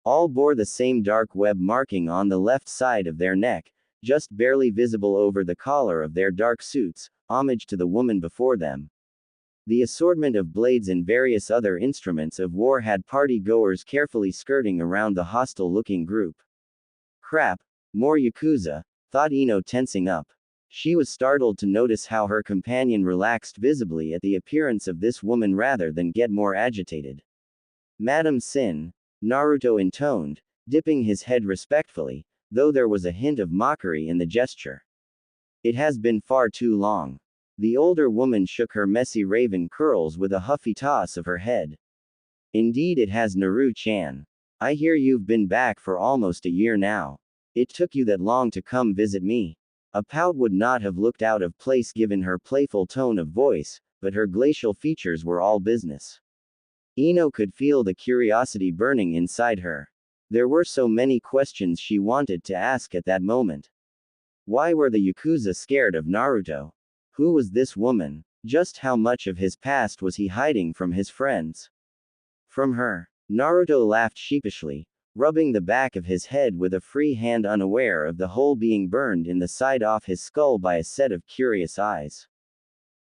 All bore the same dark web marking on the left side of their neck, just barely visible over the collar of their dark suits, homage to the woman before them. The assortment of blades and various other instruments of war had party-goers carefully skirting around the hostile-looking group. Crap, more Yakuza, thought Ino, tensing up. She was startled to notice how her companion relaxed visibly at the appearance of this woman rather than get more agitated. Madam Sin, Naruto intoned, dipping his head respectfully, though there was a hint of mockery in the gesture. It has been far too long. The older woman shook her messy raven curls with a huffy toss of her head. Indeed it has, Naru-chan. I hear you've been back for almost a year now. It took you that long to come visit me. A pout would not have looked out of place given her playful tone of voice, but her glacial features were all business. Ino could feel the curiosity burning inside her. There were so many questions she wanted to ask at that moment. Why were the Yakuza scared of Naruto? Who was this woman? Just how much of his past was he hiding from his friends? From her. Naruto laughed sheepishly, rubbing the back of his head with a free hand, unaware of the hole being burned in the side off his skull by a set of curious eyes.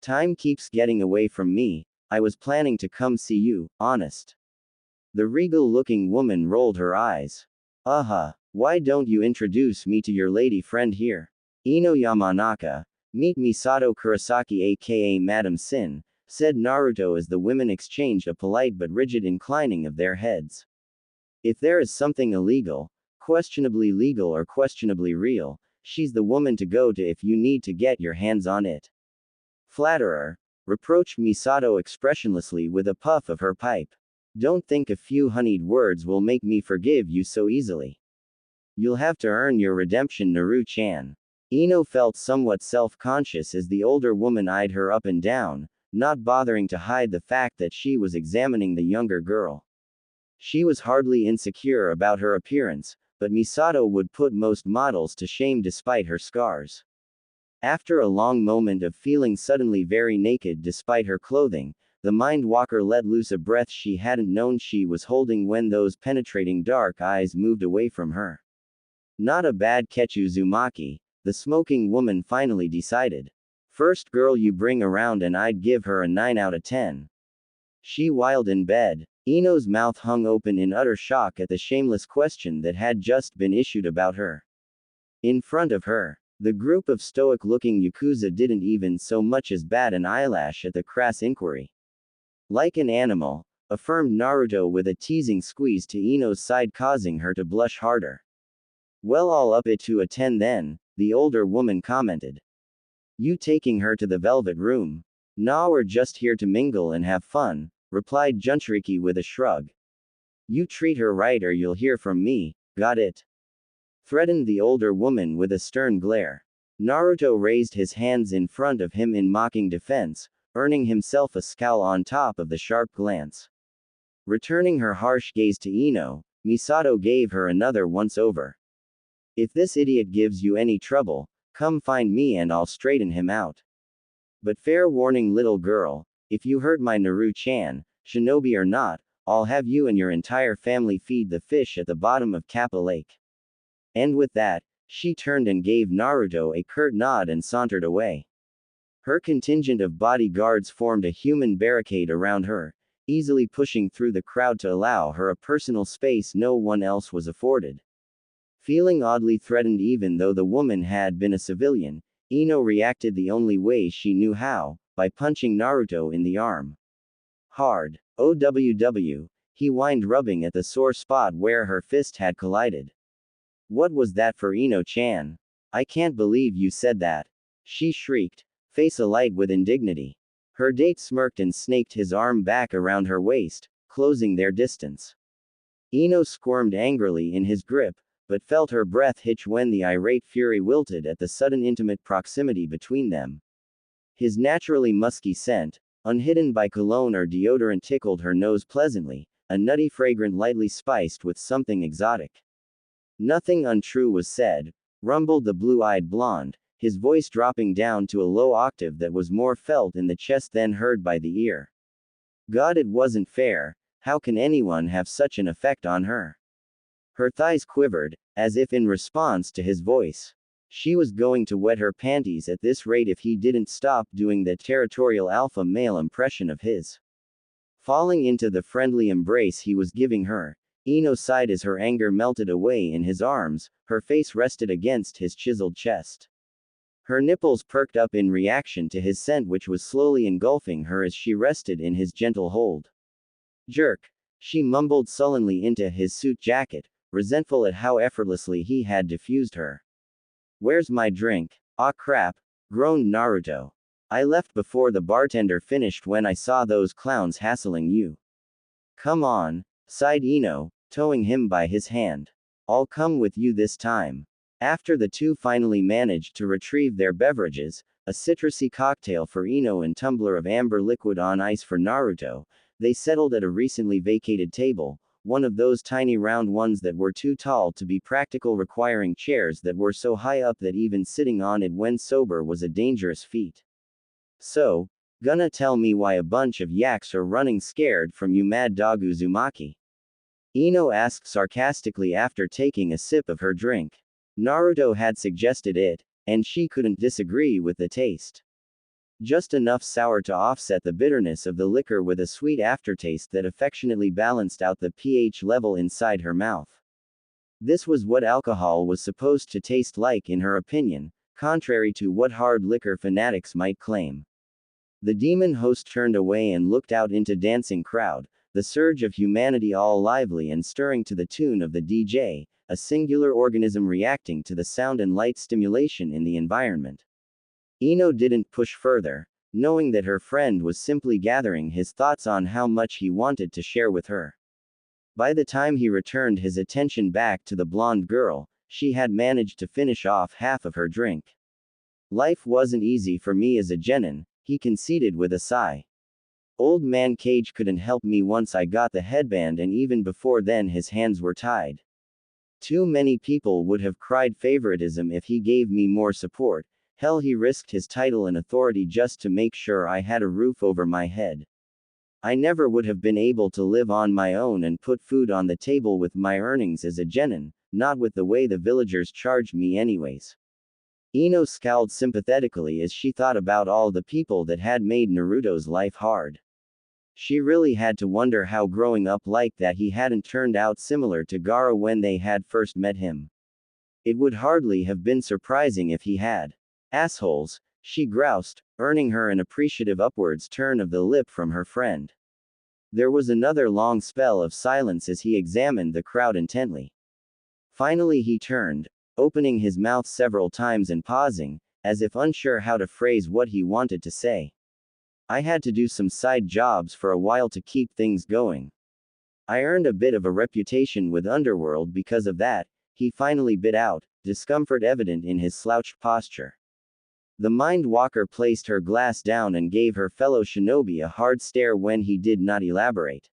Time keeps getting away from me. I was planning to come see you, honest. The regal-looking woman rolled her eyes. Why don't you introduce me to your lady friend here? Ino Yamanaka, meet Misato Kurosaki aka Madam Sin, said Naruto as the women exchanged a polite but rigid inclining of their heads. If there is something illegal, questionably legal or questionably real, she's the woman to go to if you need to get your hands on it. Flatterer, reproached Misato expressionlessly with a puff of her pipe. Don't think a few honeyed words will make me forgive you so easily. You'll have to earn your redemption, Naru-chan. Ino felt somewhat self-conscious as the older woman eyed her up and down, not bothering to hide the fact that she was examining the younger girl. She was hardly insecure about her appearance, but Misato would put most models to shame despite her scars. After a long moment of feeling suddenly very naked despite her clothing, the Mind Walker let loose a breath she hadn't known she was holding when those penetrating dark eyes moved away from her. Not a bad catch, Uzumaki, the smoking woman finally decided. First girl you bring around and I'd give her a 9 out of 10. She wailed in bed. Ino's mouth hung open in utter shock at the shameless question that had just been issued about her. In front of her, the group of stoic-looking Yakuza didn't even so much as bat an eyelash at the crass inquiry. Like an animal, affirmed Naruto with a teasing squeeze to Ino's side, causing her to blush harder. Well, I'll up it to a 10 then, the older woman commented. You taking her to the velvet room? Nah, we're just here to mingle and have fun, replied Junchiriki with a shrug. You treat her right or you'll hear from me, got it? Threatened the older woman with a stern glare. Naruto raised his hands in front of him in mocking defense, earning himself a scowl on top of the sharp glance. Returning her harsh gaze to Ino, Misato gave her another once-over. If this idiot gives you any trouble, come find me and I'll straighten him out. But fair warning, little girl, if you hurt my Naru-chan, shinobi or not, I'll have you and your entire family feed the fish at the bottom of Kappa Lake. And with that, she turned and gave Naruto a curt nod and sauntered away. Her contingent of bodyguards formed a human barricade around her, easily pushing through the crowd to allow her a personal space no one else was afforded. Feeling oddly threatened even though the woman had been a civilian, Ino reacted the only way she knew how, by punching Naruto in the arm. Hard. OWW, he whined, rubbing at the sore spot where her fist had collided. What was that for, Ino-chan? I can't believe you said that. She shrieked, face alight with indignity. Her date smirked and snaked his arm back around her waist, closing their distance. Ino squirmed angrily in his grip, but felt her breath hitch when the irate fury wilted at the sudden intimate proximity between them. His naturally musky scent, unhidden by cologne or deodorant, tickled her nose pleasantly, a nutty fragrance lightly spiced with something exotic. Nothing untrue was said, rumbled the blue-eyed blonde, his voice dropping down to a low octave that was more felt in the chest than heard by the ear. God, it wasn't fair. How can anyone have such an effect on her? Her thighs quivered, as if in response to his voice. She was going to wet her panties at this rate if he didn't stop doing that territorial alpha male impression of his. Falling into the friendly embrace he was giving her, Ino sighed as her anger melted away in his arms, her face rested against his chiseled chest. Her nipples perked up in reaction to his scent, which was slowly engulfing her as she rested in his gentle hold. Jerk. She mumbled sullenly into his suit jacket, resentful at how effortlessly he had diffused her. Where's my drink? Aw crap, groaned Naruto. I left before the bartender finished when I saw those clowns hassling you. Come on, sighed Ino, towing him by his hand. I'll come with you this time. After the two finally managed to retrieve their beverages, a citrusy cocktail for Ino and tumbler of amber liquid on ice for Naruto, they settled at a recently vacated table, one of those tiny round ones that were too tall to be practical, requiring chairs that were so high up that even sitting on it when sober was a dangerous feat. So, gonna tell me why a bunch of yaks are running scared from you, Mad Dog Uzumaki? Ino asked sarcastically after taking a sip of her drink. Naruto had suggested it, and she couldn't disagree with the taste. Just enough sour to offset the bitterness of the liquor with a sweet aftertaste that affectionately balanced out the pH level inside her mouth. This was what alcohol was supposed to taste like in her opinion, contrary to what hard liquor fanatics might claim. The demon host turned away and looked out into dancing crowd, the surge of humanity all lively and stirring to the tune of the DJ, a singular organism reacting to the sound and light stimulation in the environment. Ino didn't push further, knowing that her friend was simply gathering his thoughts on how much he wanted to share with her. By the time he returned his attention back to the blonde girl, she had managed to finish off half of her drink. Life wasn't easy for me as a genin, he conceded with a sigh. Old man Cage couldn't help me once I got the headband, and even before then his hands were tied. Too many people would have cried favoritism if he gave me more support. Hell, he risked his title and authority just to make sure I had a roof over my head. I never would have been able to live on my own and put food on the table with my earnings as a genin, not with the way the villagers charged me anyways. Ino scowled sympathetically as she thought about all the people that had made Naruto's life hard. She really had to wonder how growing up like that he hadn't turned out similar to Gaara when they had first met him. It would hardly have been surprising if he had. Assholes, she groused, earning her an appreciative upwards turn of the lip from her friend. There was another long spell of silence as he examined the crowd intently. Finally he turned, opening his mouth several times and pausing, as if unsure how to phrase what he wanted to say. I had to do some side jobs for a while to keep things going. I earned a bit of a reputation with Underworld because of that, he finally bit out, discomfort evident in his slouched posture. The Mind Walker placed her glass down and gave her fellow shinobi a hard stare when he did not elaborate.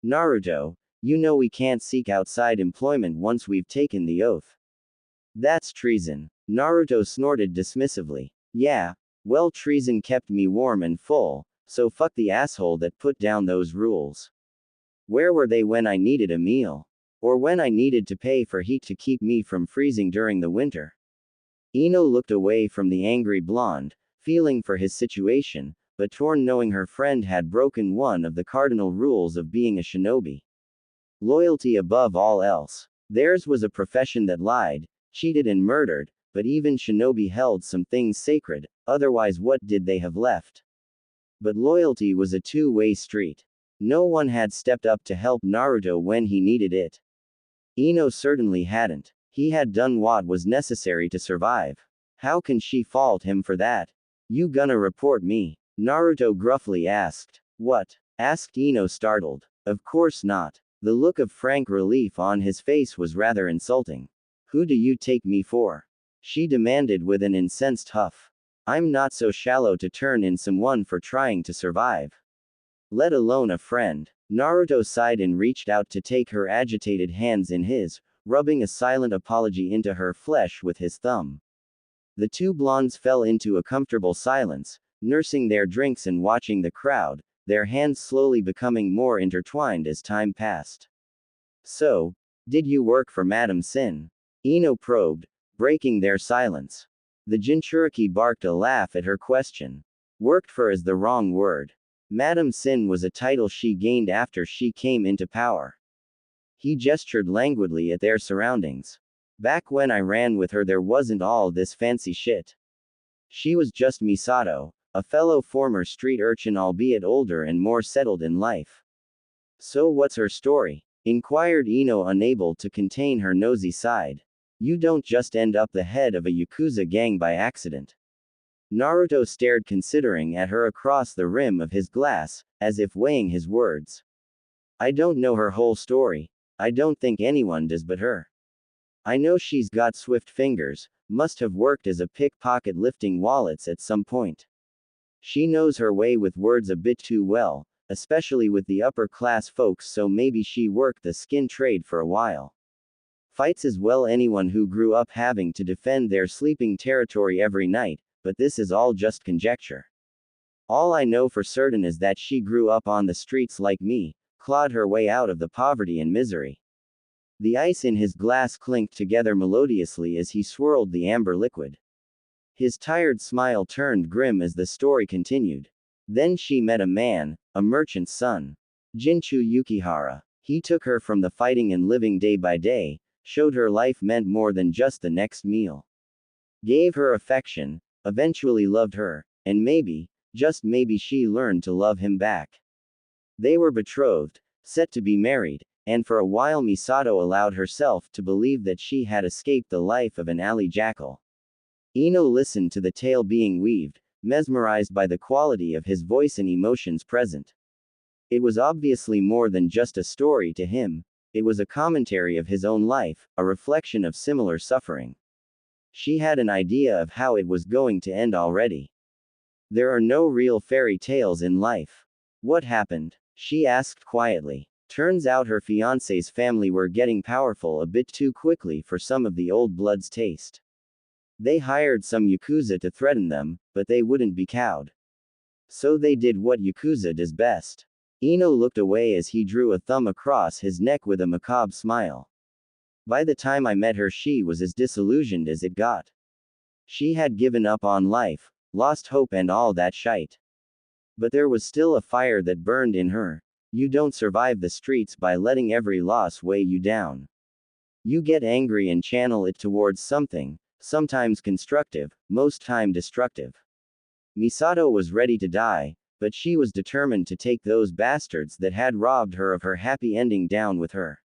Naruto, you know we can't seek outside employment once we've taken the oath. That's treason. Naruto snorted dismissively. Yeah, well, treason kept me warm and full, so fuck the asshole that put down those rules. Where were they when I needed a meal? Or when I needed to pay for heat to keep me from freezing during the winter? Ino looked away from the angry blonde, feeling for his situation, but torn knowing her friend had broken one of the cardinal rules of being a shinobi. Loyalty above all else. Theirs was a profession that lied, cheated and murdered, but even shinobi held some things sacred, otherwise what did they have left? But loyalty was a two-way street. No one had stepped up to help Naruto when he needed it. Ino certainly hadn't. He had done what was necessary to survive. How can she fault him for that? You gonna report me? Naruto gruffly asked. What? Asked Ino startled. Of course not. The look of frank relief on his face was rather insulting. Who do you take me for? She demanded with an incensed huff. I'm not so shallow to turn in someone for trying to survive. Let alone a friend. Naruto sighed and reached out to take her agitated hands in his, rubbing a silent apology into her flesh with his thumb. The two blondes fell into a comfortable silence, nursing their drinks and watching the crowd, their hands slowly becoming more intertwined as time passed. So, did you work for Madame Sin? Ino probed, breaking their silence. The Jinchuriki barked a laugh at her question. Worked for is the wrong word. Madame Sin was a title she gained after she came into power. He gestured languidly at their surroundings. Back when I ran with her there wasn't all this fancy shit. She was just Misato, a fellow former street urchin albeit older and more settled in life. So what's her story? Inquired Ino unable to contain her nosy side. You don't just end up the head of a Yakuza gang by accident. Naruto stared considering at her across the rim of his glass, as if weighing his words. I don't know her whole story. I don't think anyone does but her. I know she's got swift fingers, must have worked as a pickpocket lifting wallets at some point. She knows her way with words a bit too well, especially with the upper class folks, so maybe she worked the skin trade for a while. Fights as well anyone who grew up having to defend their sleeping territory every night, but this is all just conjecture. All I know for certain is that she grew up on the streets like me, clawed her way out of the poverty and misery. The ice in his glass clinked together melodiously as he swirled the amber liquid. His tired smile turned grim as the story continued. Then she met a man, a merchant's son. Jinchu Yukihara. He took her from the fighting and living day by day, showed her life meant more than just the next meal. Gave her affection, eventually loved her, and maybe, just maybe she learned to love him back. They were betrothed, set to be married, and for a while Misato allowed herself to believe that she had escaped the life of an alley jackal. Ino listened to the tale being weaved, mesmerized by the quality of his voice and emotions present. It was obviously more than just a story to him, it was a commentary of his own life, a reflection of similar suffering. She had an idea of how it was going to end already. There are no real fairy tales in life. What happened? She asked quietly. Turns out her fiancé's family were getting powerful a bit too quickly for some of the old blood's taste. They hired some Yakuza to threaten them, but they wouldn't be cowed. So they did what Yakuza does best. Ino looked away as he drew a thumb across his neck with a macabre smile. By the time I met her she was as disillusioned as it got. She had given up on life, lost hope and all that shite. But there was still a fire that burned in her. You don't survive the streets by letting every loss weigh you down. You get angry and channel it towards something, sometimes constructive, most time destructive. Misato was ready to die, but she was determined to take those bastards that had robbed her of her happy ending down with her.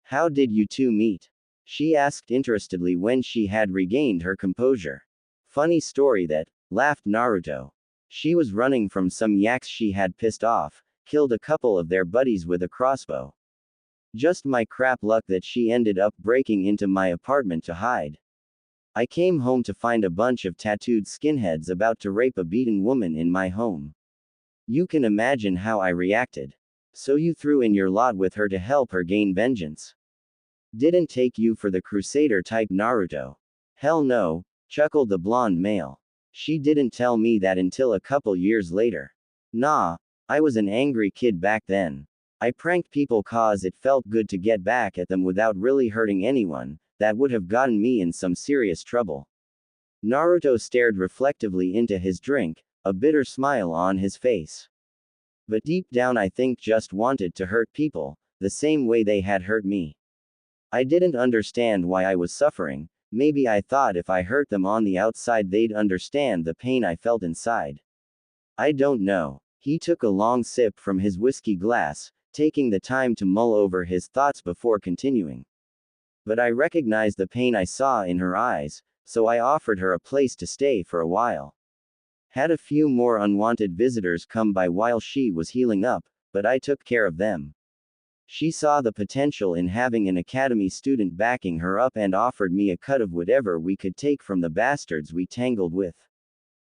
How did you two meet? She asked interestedly when she had regained her composure. Funny story that, laughed Naruto. She was running from some yaks she had pissed off, killed a couple of their buddies with a crossbow. Just my crap luck that she ended up breaking into my apartment to hide. I came home to find a bunch of tattooed skinheads about to rape a beaten woman in my home. You can imagine how I reacted. So you threw in your lot with her to help her gain vengeance. Didn't take you for the crusader type Naruto. Hell no, chuckled the blonde male. She didn't tell me that until a couple years later. Nah, I was an angry kid back then. I pranked people cause it felt good to get back at them without really hurting anyone, that would have gotten me in some serious trouble. Naruto stared reflectively into his drink, a bitter smile on his face. But deep down I think just wanted to hurt people, the same way they had hurt me. I didn't understand why I was suffering, maybe I thought if I hurt them on the outside they'd understand the pain I felt inside. I don't know. He took a long sip from his whiskey glass, taking the time to mull over his thoughts before continuing. But I recognized the pain I saw in her eyes, so I offered her a place to stay for a while. Had a few more unwanted visitors come by while she was healing up, but I took care of them. She saw the potential in having an academy student backing her up and offered me a cut of whatever we could take from the bastards we tangled with.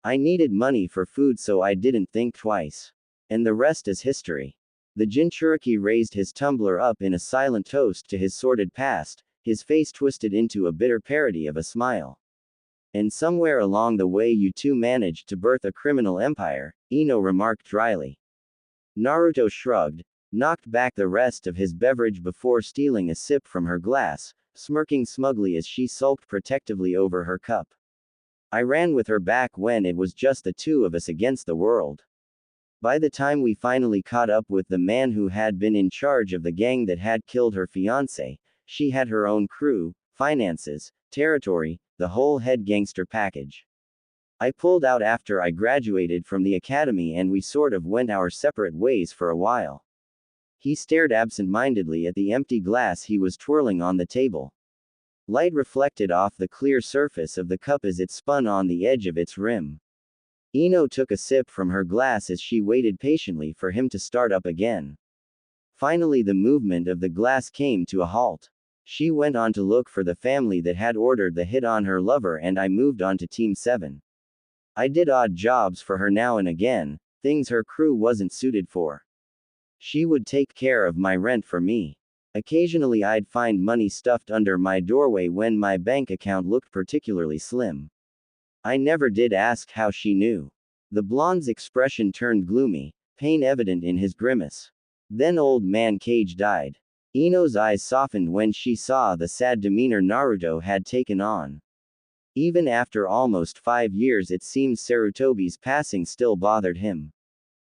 I needed money for food, so I didn't think twice. And the rest is history. The Jinchuriki raised his tumbler up in a silent toast to his sordid past, his face twisted into a bitter parody of a smile. And somewhere along the way you two managed to birth a criminal empire, Ino remarked dryly. Naruto shrugged, knocked back the rest of his beverage before stealing a sip from her glass, smirking smugly as she sulked protectively over her cup. I ran with her back when it was just the two of us against the world. By the time we finally caught up with the man who had been in charge of the gang that had killed her fiancé, she had her own crew, finances, territory, the whole head gangster package. I pulled out after I graduated from the academy and we sort of went our separate ways for a while. He stared absent-mindedly at the empty glass he was twirling on the table. Light reflected off the clear surface of the cup as it spun on the edge of its rim. Ino took a sip from her glass as she waited patiently for him to start up again. Finally the movement of the glass came to a halt. She went on to look for the family that had ordered the hit on her lover and I moved on to Team 7. I did odd jobs for her now and again, things her crew wasn't suited for. She would take care of my rent for me. Occasionally I'd find money stuffed under my doorway when my bank account looked particularly slim. I never did ask how she knew. The blonde's expression turned gloomy, pain evident in his grimace. Then Old Man Cage died. Ino's eyes softened when she saw the sad demeanor Naruto had taken on. Even after almost 5 years it seemed Sarutobi's passing still bothered him.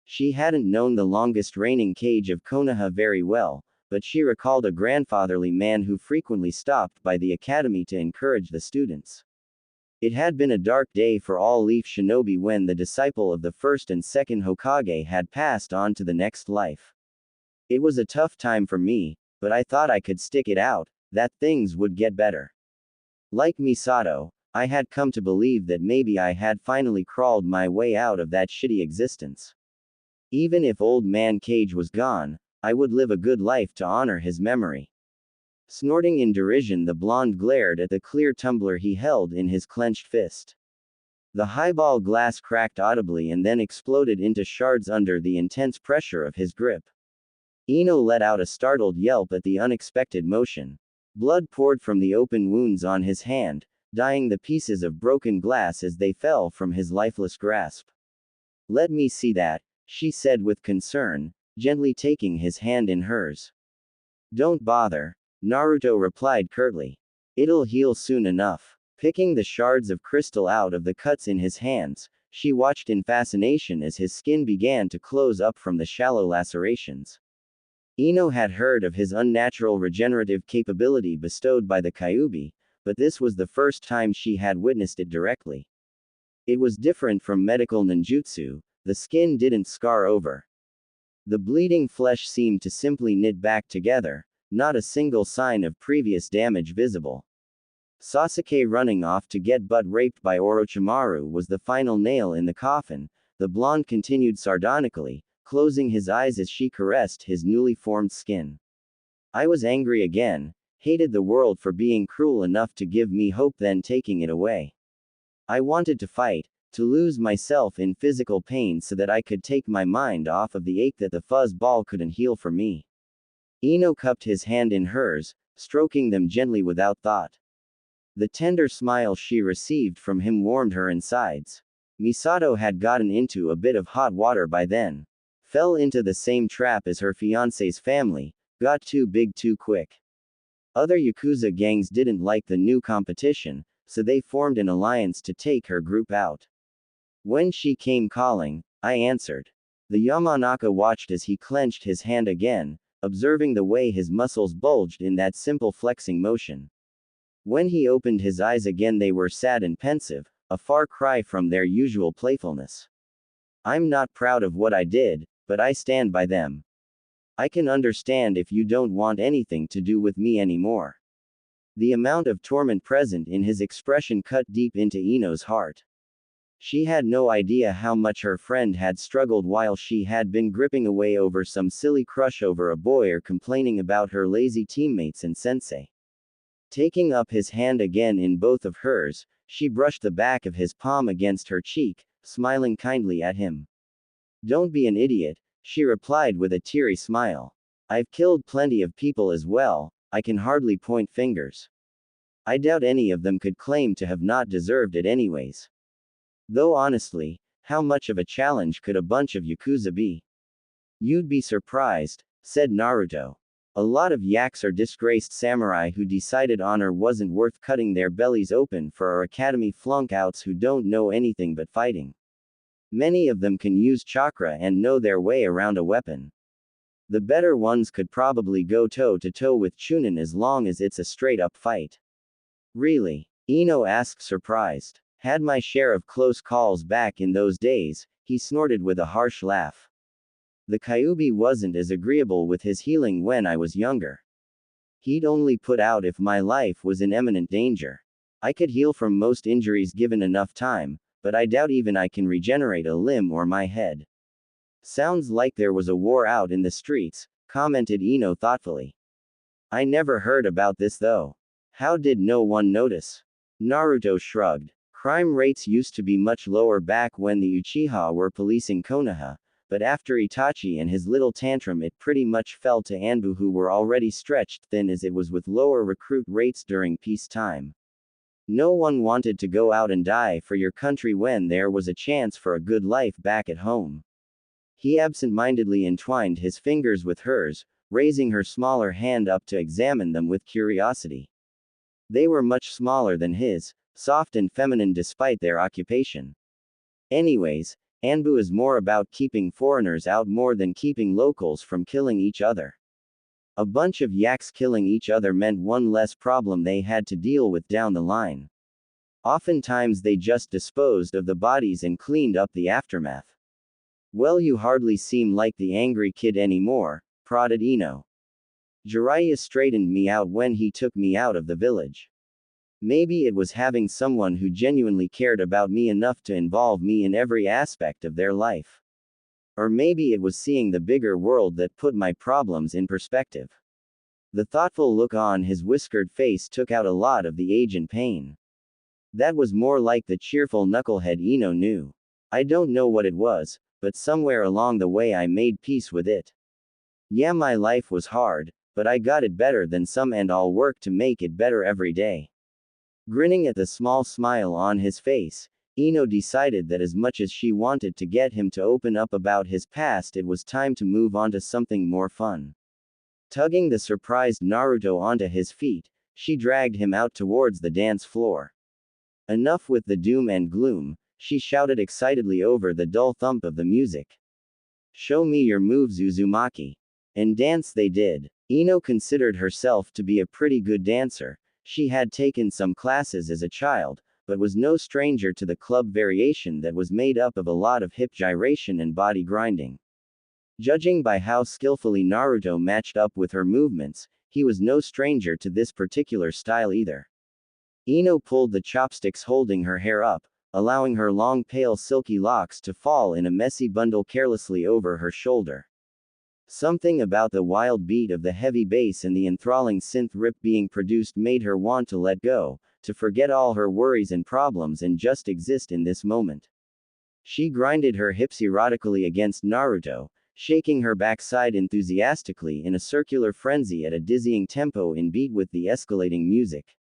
She hadn't known the longest reigning Cage of Konoha very well, but she recalled a grandfatherly man who frequently stopped by the academy to encourage the students. It had been a dark day for all Leaf Shinobi when the disciple of the first and second Hokage had passed on to the next life. It was a tough time for me, but I thought I could stick it out, that things would get better. Like Misato, I had come to believe that maybe I had finally crawled my way out of that shitty existence. Even if Old Man Cage was gone, I would live a good life to honor his memory. Snorting in derision, the blonde glared at the clear tumbler he held in his clenched fist. The highball glass cracked audibly and then exploded into shards under the intense pressure of his grip. Ino let out a startled yelp at the unexpected motion. Blood poured from the open wounds on his hand, dyeing the pieces of broken glass as they fell from his lifeless grasp. "Let me see that," she said with concern, gently taking his hand in hers. "Don't bother," Naruto replied curtly. "It'll heal soon enough." Picking the shards of crystal out of the cuts in his hands, she watched in fascination as his skin began to close up from the shallow lacerations. Ino had heard of his unnatural regenerative capability bestowed by the Kyuubi, but this was the first time she had witnessed it directly. It was different from medical ninjutsu, the skin didn't scar over. The bleeding flesh seemed to simply knit back together, not a single sign of previous damage visible. Sasuke running off to get butt raped by Orochimaru was the final nail in the coffin, the blonde continued sardonically, closing his eyes as she caressed his newly formed skin. I was angry again, hated the world for being cruel enough to give me hope then taking it away. I wanted to fight, to lose myself in physical pain so that I could take my mind off of the ache that the fuzz ball couldn't heal for me. Ino cupped his hand in hers, stroking them gently without thought. The tender smile she received from him warmed her insides. Misato had gotten into a bit of hot water by then. Fell into the same trap as her fiancé's family, got too big too quick. Other Yakuza gangs didn't like the new competition, so they formed an alliance to take her group out. When she came calling, I answered. The Yamanaka watched as he clenched his hand again, observing the way his muscles bulged in that simple flexing motion. When he opened his eyes again, they were sad and pensive, a far cry from their usual playfulness. I'm not proud of what I did, but I stand by them. I can understand if you don't want anything to do with me anymore. The amount of torment present in his expression cut deep into Ino's heart. She had no idea how much her friend had struggled while she had been gripping away over some silly crush over a boy or complaining about her lazy teammates and sensei. Taking up his hand again in both of hers, she brushed the back of his palm against her cheek, smiling kindly at him. Don't be an idiot, she replied with a teary smile. I've killed plenty of people as well, I can hardly point fingers. I doubt any of them could claim to have not deserved it anyways. Though honestly, how much of a challenge could a bunch of Yakuza be? You'd be surprised, said Naruto. A lot of yaks are disgraced samurai who decided honor wasn't worth cutting their bellies open for our academy flunkouts who don't know anything but fighting. Many of them can use chakra and know their way around a weapon. The better ones could probably go toe-to-toe with Chunin as long as it's a straight-up fight. Really? Ino asked surprised. Had my share of close calls back in those days, he snorted with a harsh laugh. The Kyuubi wasn't as agreeable with his healing when I was younger. He'd only put out if my life was in imminent danger. I could heal from most injuries given enough time, but I doubt even I can regenerate a limb or my head. Sounds like there was a war out in the streets, commented Ino thoughtfully. I never heard about this though. How did no one notice? Naruto shrugged. Crime rates used to be much lower back when the Uchiha were policing Konoha, but after Itachi and his little tantrum it pretty much fell to Anbu, who were already stretched thin as it was with lower recruit rates during peacetime. No one wanted to go out and die for your country when there was a chance for a good life back at home. He absent-mindedly entwined his fingers with hers, raising her smaller hand up to examine them with curiosity. They were much smaller than his, soft and feminine despite their occupation. Anyways, Anbu is more about keeping foreigners out more than keeping locals from killing each other. A bunch of yaks killing each other meant one less problem they had to deal with down the line. Oftentimes they just disposed of the bodies and cleaned up the aftermath. Well, you hardly seem like the angry kid anymore, prodded Ino. Jiraiya straightened me out when he took me out of the village. Maybe it was having someone who genuinely cared about me enough to involve me in every aspect of their life. Or maybe it was seeing the bigger world that put my problems in perspective. The thoughtful look on his whiskered face took out a lot of the age and pain. That was more like the cheerful knucklehead Ino knew. I don't know what it was, but somewhere along the way I made peace with it. Yeah, my life was hard, but I got it better than some, and I'll work to make it better every day. Grinning at the small smile on his face, Ino decided that as much as she wanted to get him to open up about his past, it was time to move on to something more fun. Tugging the surprised Naruto onto his feet, she dragged him out towards the dance floor. Enough with the doom and gloom, she shouted excitedly over the dull thump of the music. Show me your moves, Uzumaki. And dance they did. Ino considered herself to be a pretty good dancer. She had taken some classes as a child, but was no stranger to the club variation that was made up of a lot of hip gyration and body grinding. Judging by how skillfully Naruto matched up with her movements, he was no stranger to this particular style either. Ino pulled the chopsticks holding her hair up, allowing her long pale silky locks to fall in a messy bundle carelessly over her shoulder. Something about the wild beat of the heavy bass and the enthralling synth rip being produced made her want to let go, to forget all her worries and problems and just exist in this moment. She grinded her hips erotically against Naruto, shaking her backside enthusiastically in a circular frenzy at a dizzying tempo in beat with the escalating music.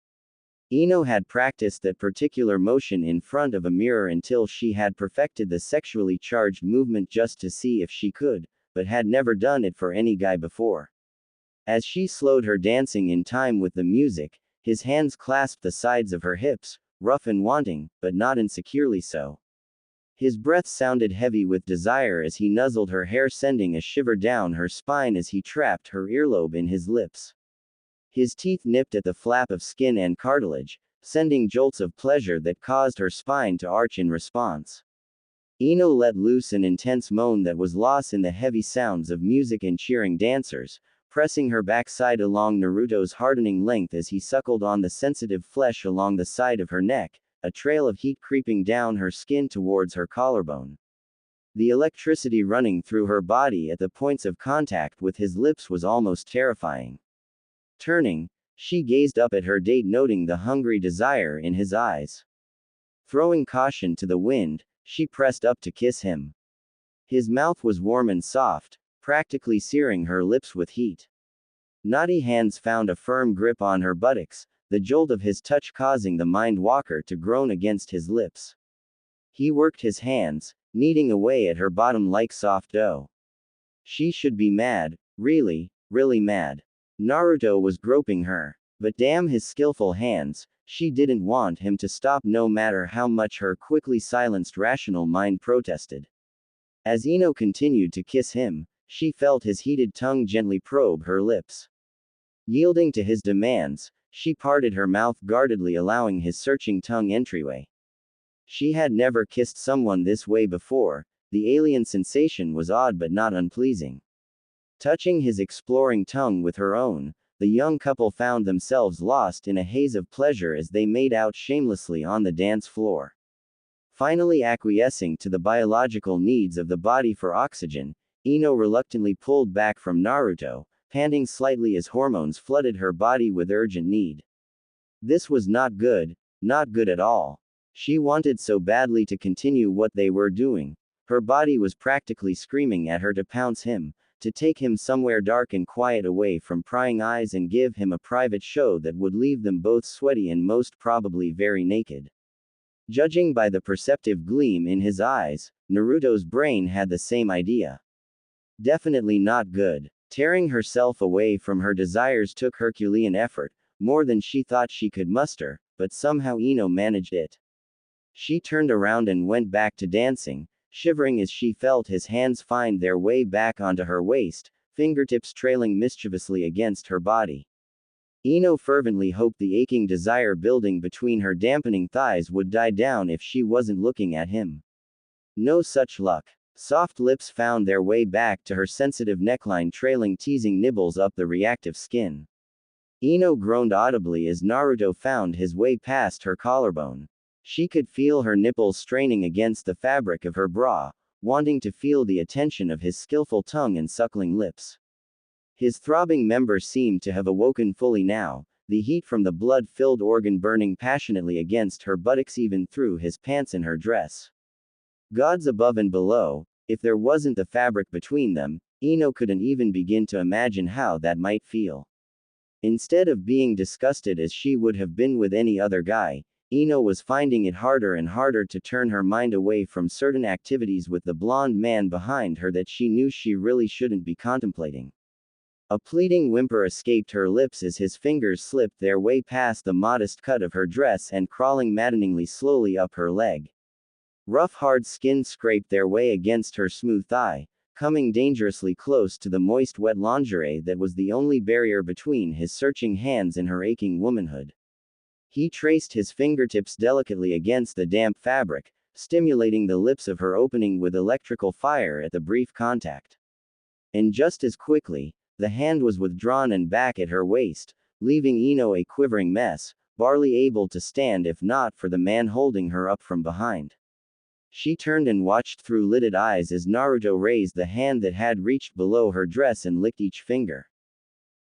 Ino had practiced that particular motion in front of a mirror until she had perfected the sexually charged movement just to see if she could, but had never done it for any guy before. As she slowed her dancing in time with the music, his hands clasped the sides of her hips, rough and wanting, but not insecurely so. His breath sounded heavy with desire as he nuzzled her hair, sending a shiver down her spine as he trapped her earlobe in his lips. His teeth nipped at the flap of skin and cartilage, sending jolts of pleasure that caused her spine to arch in response. Ino let loose an intense moan that was lost in the heavy sounds of music and cheering dancers, pressing her backside along Naruto's hardening length as he suckled on the sensitive flesh along the side of her neck, a trail of heat creeping down her skin towards her collarbone. The electricity running through her body at the points of contact with his lips was almost terrifying. Turning, she gazed up at her date, noting the hungry desire in his eyes. Throwing caution to the wind, she pressed up to kiss him. His mouth was warm and soft, practically searing her lips with heat. Knotty hands found a firm grip on her buttocks, the jolt of his touch causing the mind walker to groan against his lips. He worked his hands, kneading away at her bottom like soft dough. She should be mad, really, really mad. Naruto was groping her. But damn his skillful hands, she didn't want him to stop no matter how much her quickly silenced rational mind protested. As Ino continued to kiss him, she felt his heated tongue gently probe her lips. Yielding to his demands, she parted her mouth guardedly, allowing his searching tongue entryway. She had never kissed someone this way before. The alien sensation was odd but not unpleasing. Touching his exploring tongue with her own, the young couple found themselves lost in a haze of pleasure as they made out shamelessly on the dance floor. Finally acquiescing to the biological needs of the body for oxygen, Ino reluctantly pulled back from Naruto, panting slightly as hormones flooded her body with urgent need. This was not good at all. She wanted so badly to continue what they were doing. Her body was practically screaming at her to pounce him, to take him somewhere dark and quiet away from prying eyes and give him a private show that would leave them both sweaty and most probably very naked. Judging by the perceptive gleam in his eyes, Naruto's brain had the same idea. Definitely not good. Tearing herself away from her desires took Herculean effort, more than she thought she could muster, but somehow Ino managed it. She turned around and went back to dancing, shivering as she felt his hands find their way back onto her waist, fingertips trailing mischievously against her body. Ino fervently hoped the aching desire building between her dampening thighs would die down if she wasn't looking at him. No such luck. Soft lips found their way back to her sensitive neckline, trailing teasing nibbles up the reactive skin. Ino groaned audibly as Naruto found his way past her collarbone. She could feel her nipples straining against the fabric of her bra, wanting to feel the attention of his skillful tongue and suckling lips. His throbbing member seemed to have awoken fully now, the heat from the blood-filled organ burning passionately against her buttocks even through his pants and her dress. Gods above and below, if there wasn't the fabric between them, Ino couldn't even begin to imagine how that might feel. Instead of being disgusted as she would have been with any other guy, Ino was finding it harder and harder to turn her mind away from certain activities with the blonde man behind her that she knew she really shouldn't be contemplating. A pleading whimper escaped her lips as his fingers slipped their way past the modest cut of her dress and crawling maddeningly slowly up her leg. Rough hard skin scraped their way against her smooth thigh, coming dangerously close to the moist wet lingerie that was the only barrier between his searching hands and her aching womanhood. He traced his fingertips delicately against the damp fabric, stimulating the lips of her opening with electrical fire at the brief contact. And just as quickly, the hand was withdrawn and back at her waist, leaving Ino a quivering mess, barely able to stand if not for the man holding her up from behind. She turned and watched through lidded eyes as Naruto raised the hand that had reached below her dress and licked each finger.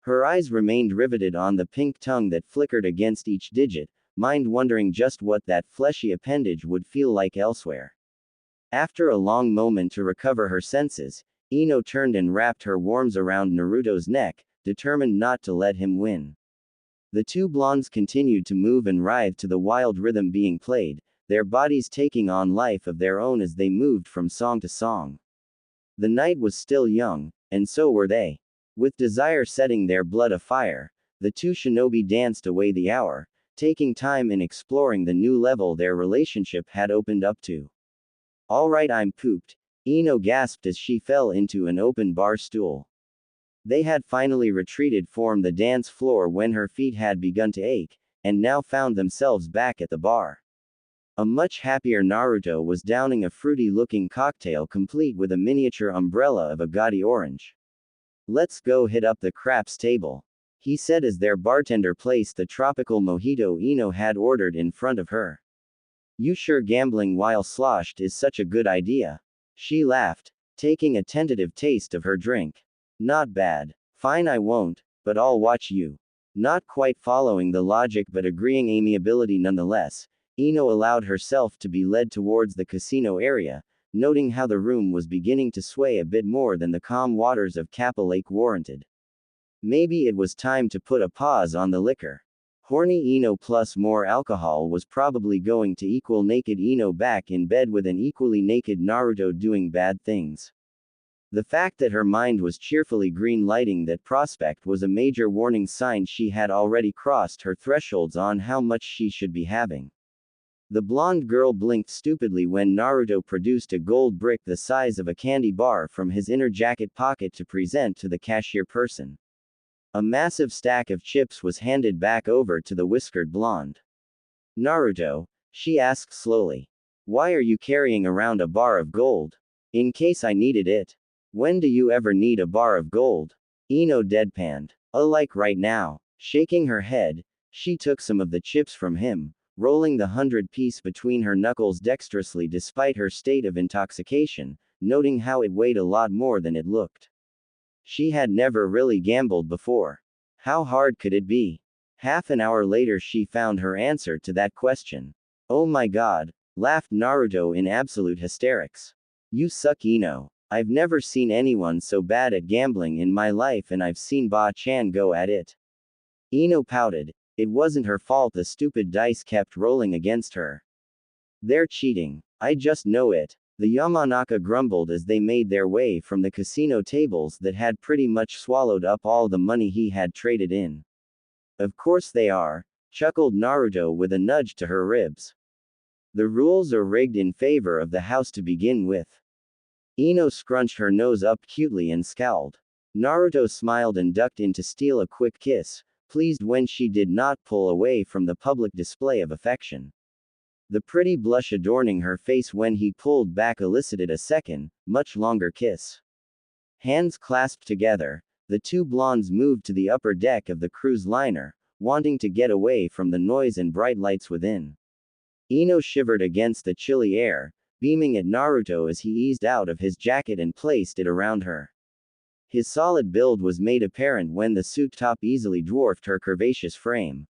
Her eyes remained riveted on the pink tongue that flickered against each digit, mind wondering just what that fleshy appendage would feel like elsewhere. After a long moment to recover her senses, Ino turned and wrapped her arms around Naruto's neck, determined not to let him win. The two blondes continued to move and writhe to the wild rhythm being played, their bodies taking on life of their own as they moved from song to song. The night was still young, and so were they. With desire setting their blood afire, the two shinobi danced away the hour, taking time in exploring the new level their relationship had opened up to. Alright, I'm pooped, Ino gasped as she fell into an open bar stool. They had finally retreated from the dance floor when her feet had begun to ache, and now found themselves back at the bar. A much happier Naruto was downing a fruity-looking cocktail complete with a miniature umbrella of a gaudy orange. Let's go hit up the craps table, he said as their bartender placed the tropical mojito Ino had ordered in front of her. You sure gambling while sloshed is such a good idea? She laughed, taking a tentative taste of her drink. Not bad. Fine, I won't, but I'll watch you. Not quite following the logic but agreeing amiability nonetheless, Ino allowed herself to be led towards the casino area, noting how the room was beginning to sway a bit more than the calm waters of Kappa Lake warranted. Maybe it was time to put a pause on the liquor. Horny Ino plus more alcohol was probably going to equal naked Ino back in bed with an equally naked Naruto doing bad things. The fact that her mind was cheerfully green-lighting that prospect was a major warning sign she had already crossed her thresholds on how much she should be having. The blonde girl blinked stupidly when Naruto produced a gold brick the size of a candy bar from his inner jacket pocket to present to the cashier person. A massive stack of chips was handed back over to the whiskered blonde. Naruto, she asked slowly. Why are you carrying around a bar of gold? In case I needed it. When do you ever need a bar of gold? Ino deadpanned. Like right now. Shaking her head, she took some of the chips from him, rolling the 100-piece between her knuckles dexterously despite her state of intoxication, noting how it weighed a lot more than it looked. She had never really gambled before. How hard could it be? Half an hour later she found her answer to that question. Oh my god, laughed Naruto in absolute hysterics. You suck, Ino. I've never seen anyone so bad at gambling in my life, and I've seen Ba-chan go at it. Ino pouted. It wasn't her fault the stupid dice kept rolling against her. They're cheating. I just know it. The Yamanaka grumbled as they made their way from the casino tables that had pretty much swallowed up all the money he had traded in. Of course they are, chuckled Naruto with a nudge to her ribs. The rules are rigged in favor of the house to begin with. Ino scrunched her nose up cutely and scowled. Naruto smiled and ducked in to steal a quick kiss, pleased when she did not pull away from the public display of affection. The pretty blush adorning her face when he pulled back elicited a second, much longer kiss. Hands clasped together, the two blondes moved to the upper deck of the cruise liner, wanting to get away from the noise and bright lights within. Ino shivered against the chilly air, beaming at Naruto as he eased out of his jacket and placed it around her. His solid build was made apparent when the suit top easily dwarfed her curvaceous frame.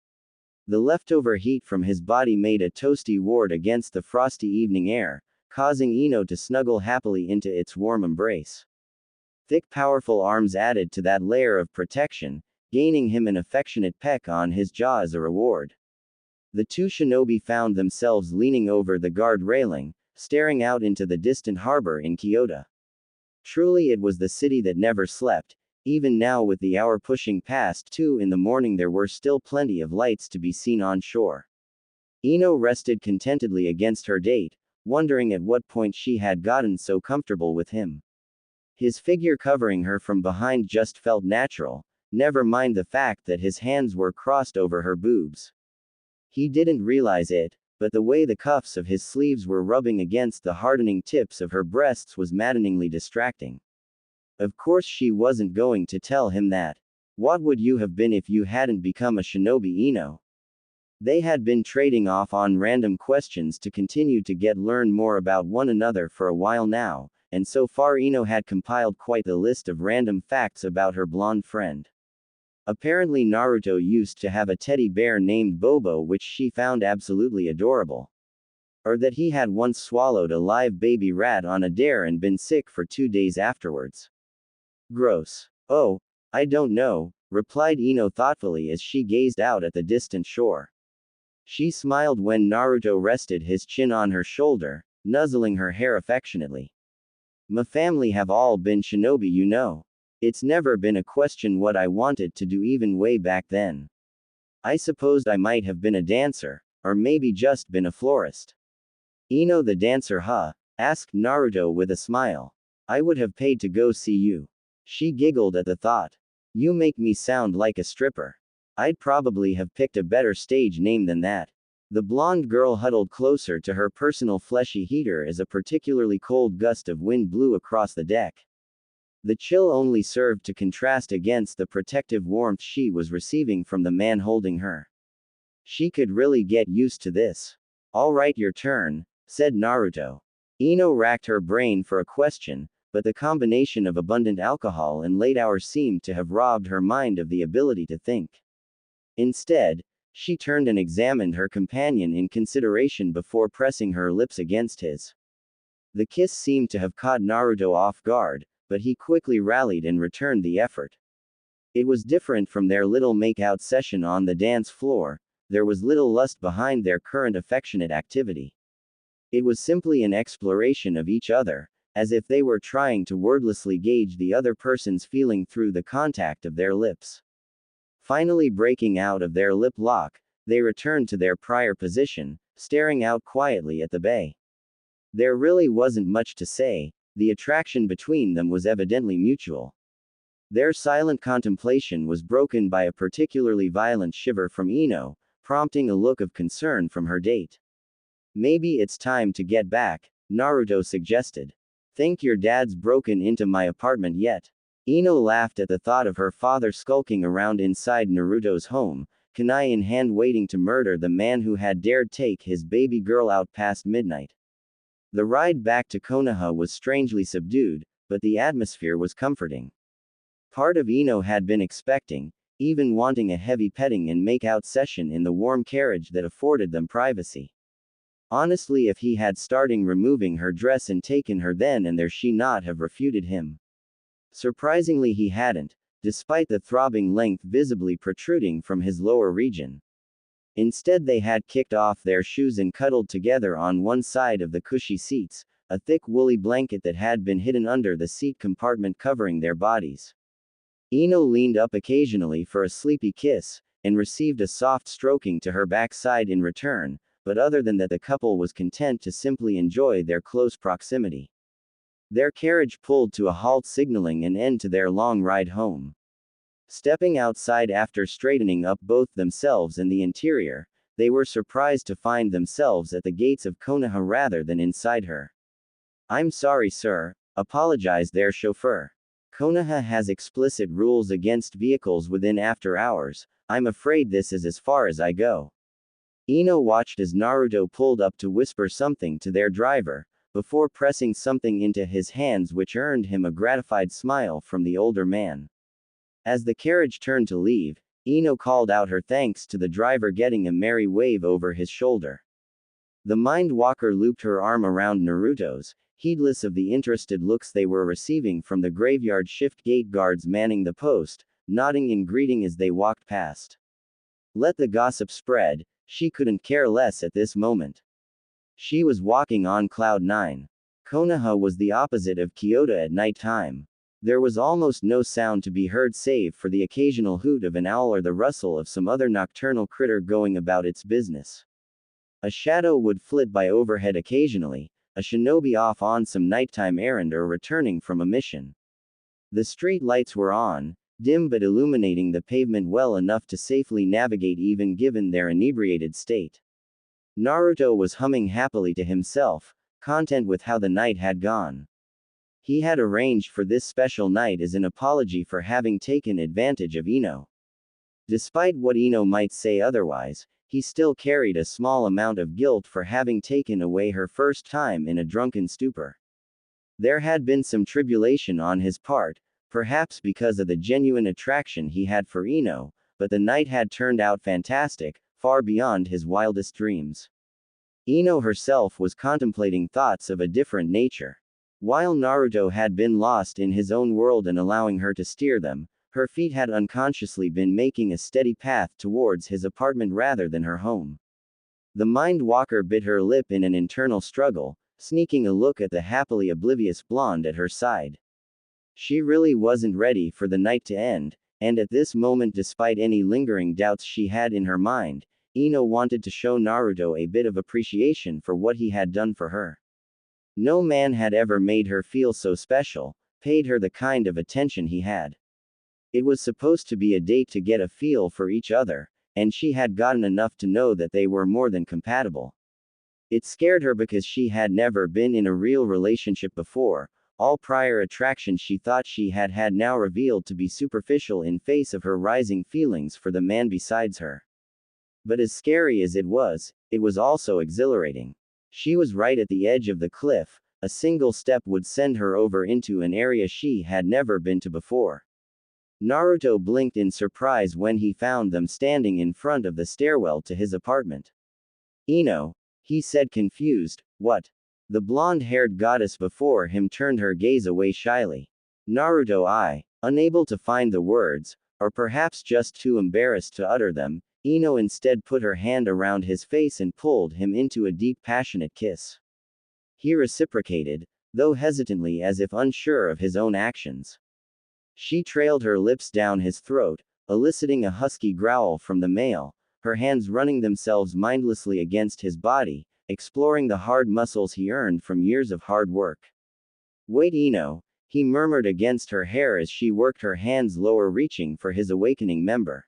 The leftover heat from his body made a toasty ward against the frosty evening air, causing Ino to snuggle happily into its warm embrace. Thick powerful arms added to that layer of protection, gaining him an affectionate peck on his jaw as a reward. The two shinobi found themselves leaning over the guard railing, staring out into the distant harbor in Kyoto. Truly it was the city that never slept. Even now with the hour pushing past 2 in the morning there were still plenty of lights to be seen on shore. Ino rested contentedly against her date, wondering at what point she had gotten so comfortable with him. His figure covering her from behind just felt natural, never mind the fact that his hands were crossed over her boobs. He didn't realize it, but the way the cuffs of his sleeves were rubbing against the hardening tips of her breasts was maddeningly distracting. Of course she wasn't going to tell him that. What would you have been if you hadn't become a shinobi, Ino? They had been trading off on random questions to continue to learn more about one another for a while now, and so far Ino had compiled quite a list of random facts about her blonde friend. Apparently Naruto used to have a teddy bear named Bobo which she found absolutely adorable. Or that he had once swallowed a live baby rat on a dare and been sick for 2 days afterwards. Gross. Oh, I don't know, replied Ino thoughtfully as she gazed out at the distant shore. She smiled when Naruto rested his chin on her shoulder, nuzzling her hair affectionately. My family have all been shinobi, you know. It's never been a question what I wanted to do even way back then. I supposed I might have been a dancer, or maybe just been a florist. Ino the dancer, huh? Asked Naruto with a smile. I would have paid to go see you. She giggled at the thought. You make me sound like a stripper. I'd probably have picked a better stage name than that. The blonde girl huddled closer to her personal fleshy heater as a particularly cold gust of wind blew across the deck. The chill only served to contrast against the protective warmth she was receiving from the man holding her. She could really get used to this. All right, your turn, said Naruto. Ino racked her brain for a question, but the combination of abundant alcohol and late hours seemed to have robbed her mind of the ability to think. Instead, she turned and examined her companion in consideration before pressing her lips against his. The kiss seemed to have caught Naruto off guard, but he quickly rallied and returned the effort. It was different from their little make-out session on the dance floor. There was little lust behind their current affectionate activity. It was simply an exploration of each other, as if they were trying to wordlessly gauge the other person's feeling through the contact of their lips. Finally breaking out of their lip lock, they returned to their prior position, staring out quietly at the bay. There really wasn't much to say. The attraction between them was evidently mutual. Their silent contemplation was broken by a particularly violent shiver from Ino, prompting a look of concern from her date. Maybe it's time to get back, Naruto suggested. Think your dad's broken into my apartment yet? Ino laughed at the thought of her father skulking around inside Naruto's home, kunai in hand waiting to murder the man who had dared take his baby girl out past midnight. The ride back to Konoha was strangely subdued, but the atmosphere was comforting. Part of Ino had been expecting, even wanting a heavy petting and make-out session in the warm carriage that afforded them privacy. Honestly, if he had started removing her dress and taken her then and there, she not have refuted him. Surprisingly, he hadn't, despite the throbbing length visibly protruding from his lower region. Instead, they had kicked off their shoes and cuddled together on one side of the cushy seats, a thick woolly blanket that had been hidden under the seat compartment covering their bodies. Ino leaned up occasionally for a sleepy kiss, and received a soft stroking to her backside in return, but other than that, the couple was content to simply enjoy their close proximity. Their carriage pulled to a halt, signaling an end to their long ride home. Stepping outside after straightening up both themselves and the interior, they were surprised to find themselves at the gates of Konoha rather than inside her. I'm sorry, sir, apologized their chauffeur. Konoha has explicit rules against vehicles within after hours. I'm afraid this is as far as I go. Ino watched as Naruto pulled up to whisper something to their driver, before pressing something into his hands, which earned him a gratified smile from the older man. As the carriage turned to leave, Ino called out her thanks to the driver, getting a merry wave over his shoulder. The Mind Walker looped her arm around Naruto's, heedless of the interested looks they were receiving from the graveyard shift gate guards manning the post, nodding in greeting as they walked past. Let the gossip spread, she couldn't care less at this moment. She was walking on cloud nine. Konoha was the opposite of Kyoto at night time. There was almost no sound to be heard save for the occasional hoot of an owl or the rustle of some other nocturnal critter going about its business. A shadow would flit by overhead occasionally, a shinobi off on some nighttime errand or returning from a mission. The street lights were on, dim but illuminating the pavement well enough to safely navigate even given their inebriated state. Naruto was humming happily to himself, content with how the night had gone. He had arranged for this special night as an apology for having taken advantage of Ino. Despite what Ino might say otherwise, he still carried a small amount of guilt for having taken away her first time in a drunken stupor. There had been some tribulation on his part, perhaps because of the genuine attraction he had for Ino, but the night had turned out fantastic, far beyond his wildest dreams. Ino herself was contemplating thoughts of a different nature. While Naruto had been lost in his own world and allowing her to steer them, Her feet had unconsciously been making a steady path towards his apartment rather than her home. The mind walker bit her lip in an internal struggle, sneaking a look at the happily oblivious blonde at her side. She really wasn't ready for the night to end, and at this moment, despite any lingering doubts she had in her mind, Ino wanted to show Naruto a bit of appreciation for what he had done for her. No man had ever made her feel so special, paid her the kind of attention he had. It was supposed to be a date to get a feel for each other, and she had gotten enough to know that they were more than compatible. It scared her because she had never been in a real relationship before. All prior attraction she thought she had had now revealed to be superficial in face of her rising feelings for the man besides her. But as scary as it was also exhilarating. She was right at the edge of the cliff. A single step would send her over into an area she had never been to before. Naruto blinked in surprise when he found them standing in front of the stairwell to his apartment. Ino, he said confused, what? The blonde-haired goddess before him turned her gaze away shyly. Naruto, unable to find the words, or perhaps just too embarrassed to utter them, Ino instead put her hand around his face and pulled him into a deep passionate kiss. He reciprocated, though hesitantly as if unsure of his own actions. She trailed her lips down his throat, eliciting a husky growl from the male, her hands running themselves mindlessly against his body, exploring the hard muscles he earned from years of hard work. Wait, Ino, he murmured against her hair as she worked her hands lower, reaching for his awakening member.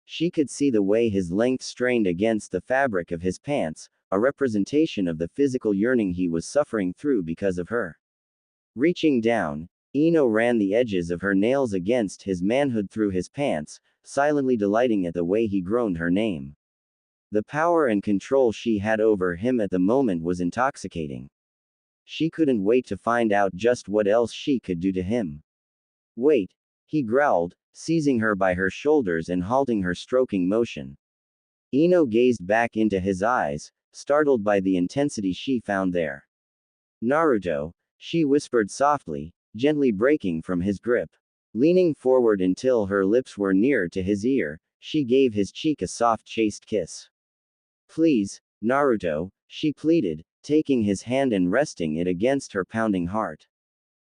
She could see the way his length strained against the fabric of his pants, a representation of the physical yearning he was suffering through because of her. Reaching down, Ino ran the edges of her nails against his manhood through his pants, silently delighting at the way he groaned her name. The power and control she had over him at the moment was intoxicating. She couldn't wait to find out just what else she could do to him. Wait, he growled, seizing her by her shoulders and halting her stroking motion. Ino gazed back into his eyes, startled by the intensity she found there. Naruto, she whispered softly, gently breaking from his grip. Leaning forward until her lips were near to his ear, she gave his cheek a soft chaste kiss. Please, Naruto, she pleaded, taking his hand and resting it against her pounding heart.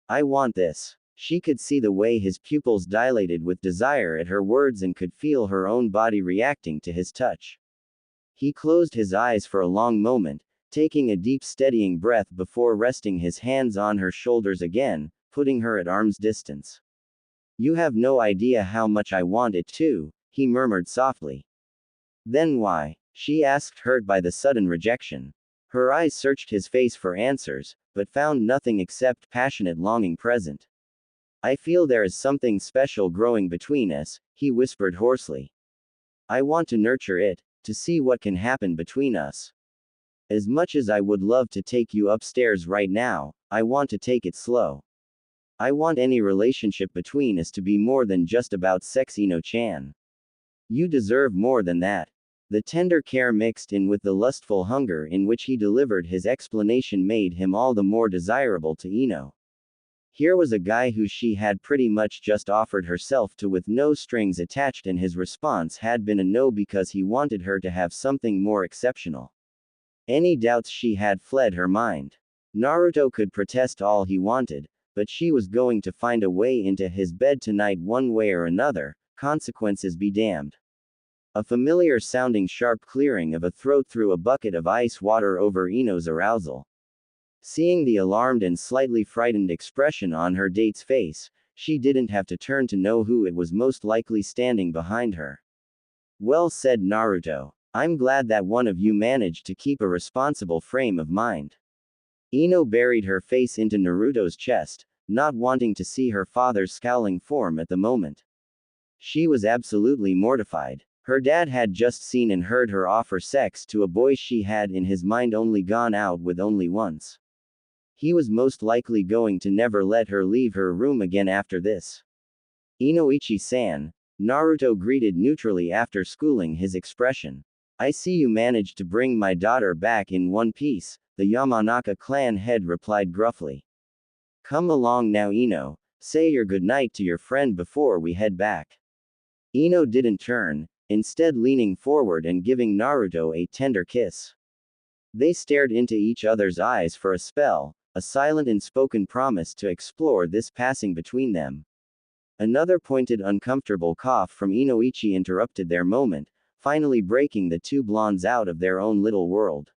I want this. She could see the way his pupils dilated with desire at her words and could feel her own body reacting to his touch. He closed his eyes for a long moment, taking a deep steadying breath before resting his hands on her shoulders again, putting her at arm's distance. You have no idea how much I want it too, he murmured softly. Then why? She asked, hurt by the sudden rejection. Her eyes searched his face for answers, but found nothing except passionate longing present. I feel there is something special growing between us, he whispered hoarsely. I want to nurture it, to see what can happen between us. As much as I would love to take you upstairs right now, I want to take it slow. I want any relationship between us to be more than just about sex, Ino-chan. You deserve more than that. The tender care mixed in with the lustful hunger in which he delivered his explanation made him all the more desirable to Ino. Here was a guy who she had pretty much just offered herself to with no strings attached, and his response had been a no because he wanted her to have something more exceptional. Any doubts she had fled her mind. Naruto could protest all he wanted, but she was going to find a way into his bed tonight one way or another, consequences be damned. A familiar sounding sharp clearing of a throat threw a bucket of ice water over Ino's arousal. Seeing the alarmed and slightly frightened expression on her date's face, she didn't have to turn to know who it was most likely standing behind her. Well said, Naruto. I'm glad that one of you managed to keep a responsible frame of mind. Ino buried her face into Naruto's chest, not wanting to see her father's scowling form at the moment. She was absolutely mortified. Her dad had just seen and heard her offer sex to a boy she had in his mind only gone out with only once. He was most likely going to never let her leave her room again after this. Inoichi-san, Naruto greeted neutrally after schooling his expression. I see you managed to bring my daughter back in one piece, the Yamanaka clan head replied gruffly. Come along now, Ino, Say your goodnight to your friend before we head back. Ino didn't turn, instead leaning forward and giving Naruto a tender kiss. They stared into each other's eyes for a spell, a silent and spoken promise to explore this passing between them. Another pointed uncomfortable cough from Inoichi interrupted their moment, finally breaking the two blondes out of their own little world.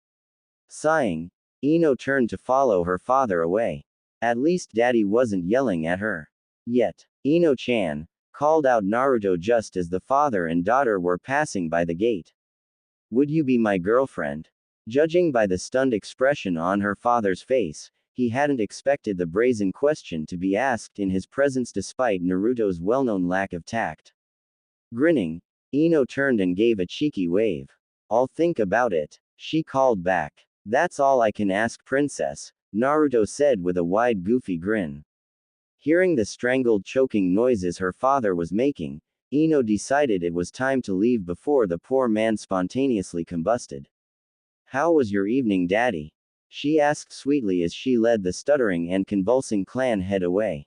Sighing, Ino turned to follow her father away. At least Daddy wasn't yelling at her. Yet, Ino-chan called out Naruto just as the father and daughter were passing by the gate. Would you be my girlfriend? Judging by the stunned expression on her father's face, he hadn't expected the brazen question to be asked in his presence despite Naruto's well-known lack of tact. Grinning, Ino turned and gave a cheeky wave. I'll think about it, she called back. That's all I can ask, princess, Naruto said with a wide goofy grin. Hearing the strangled choking noises her father was making, Ino decided it was time to leave before the poor man spontaneously combusted. How was your evening, Daddy? She asked sweetly as she led the stuttering and convulsing clan head away.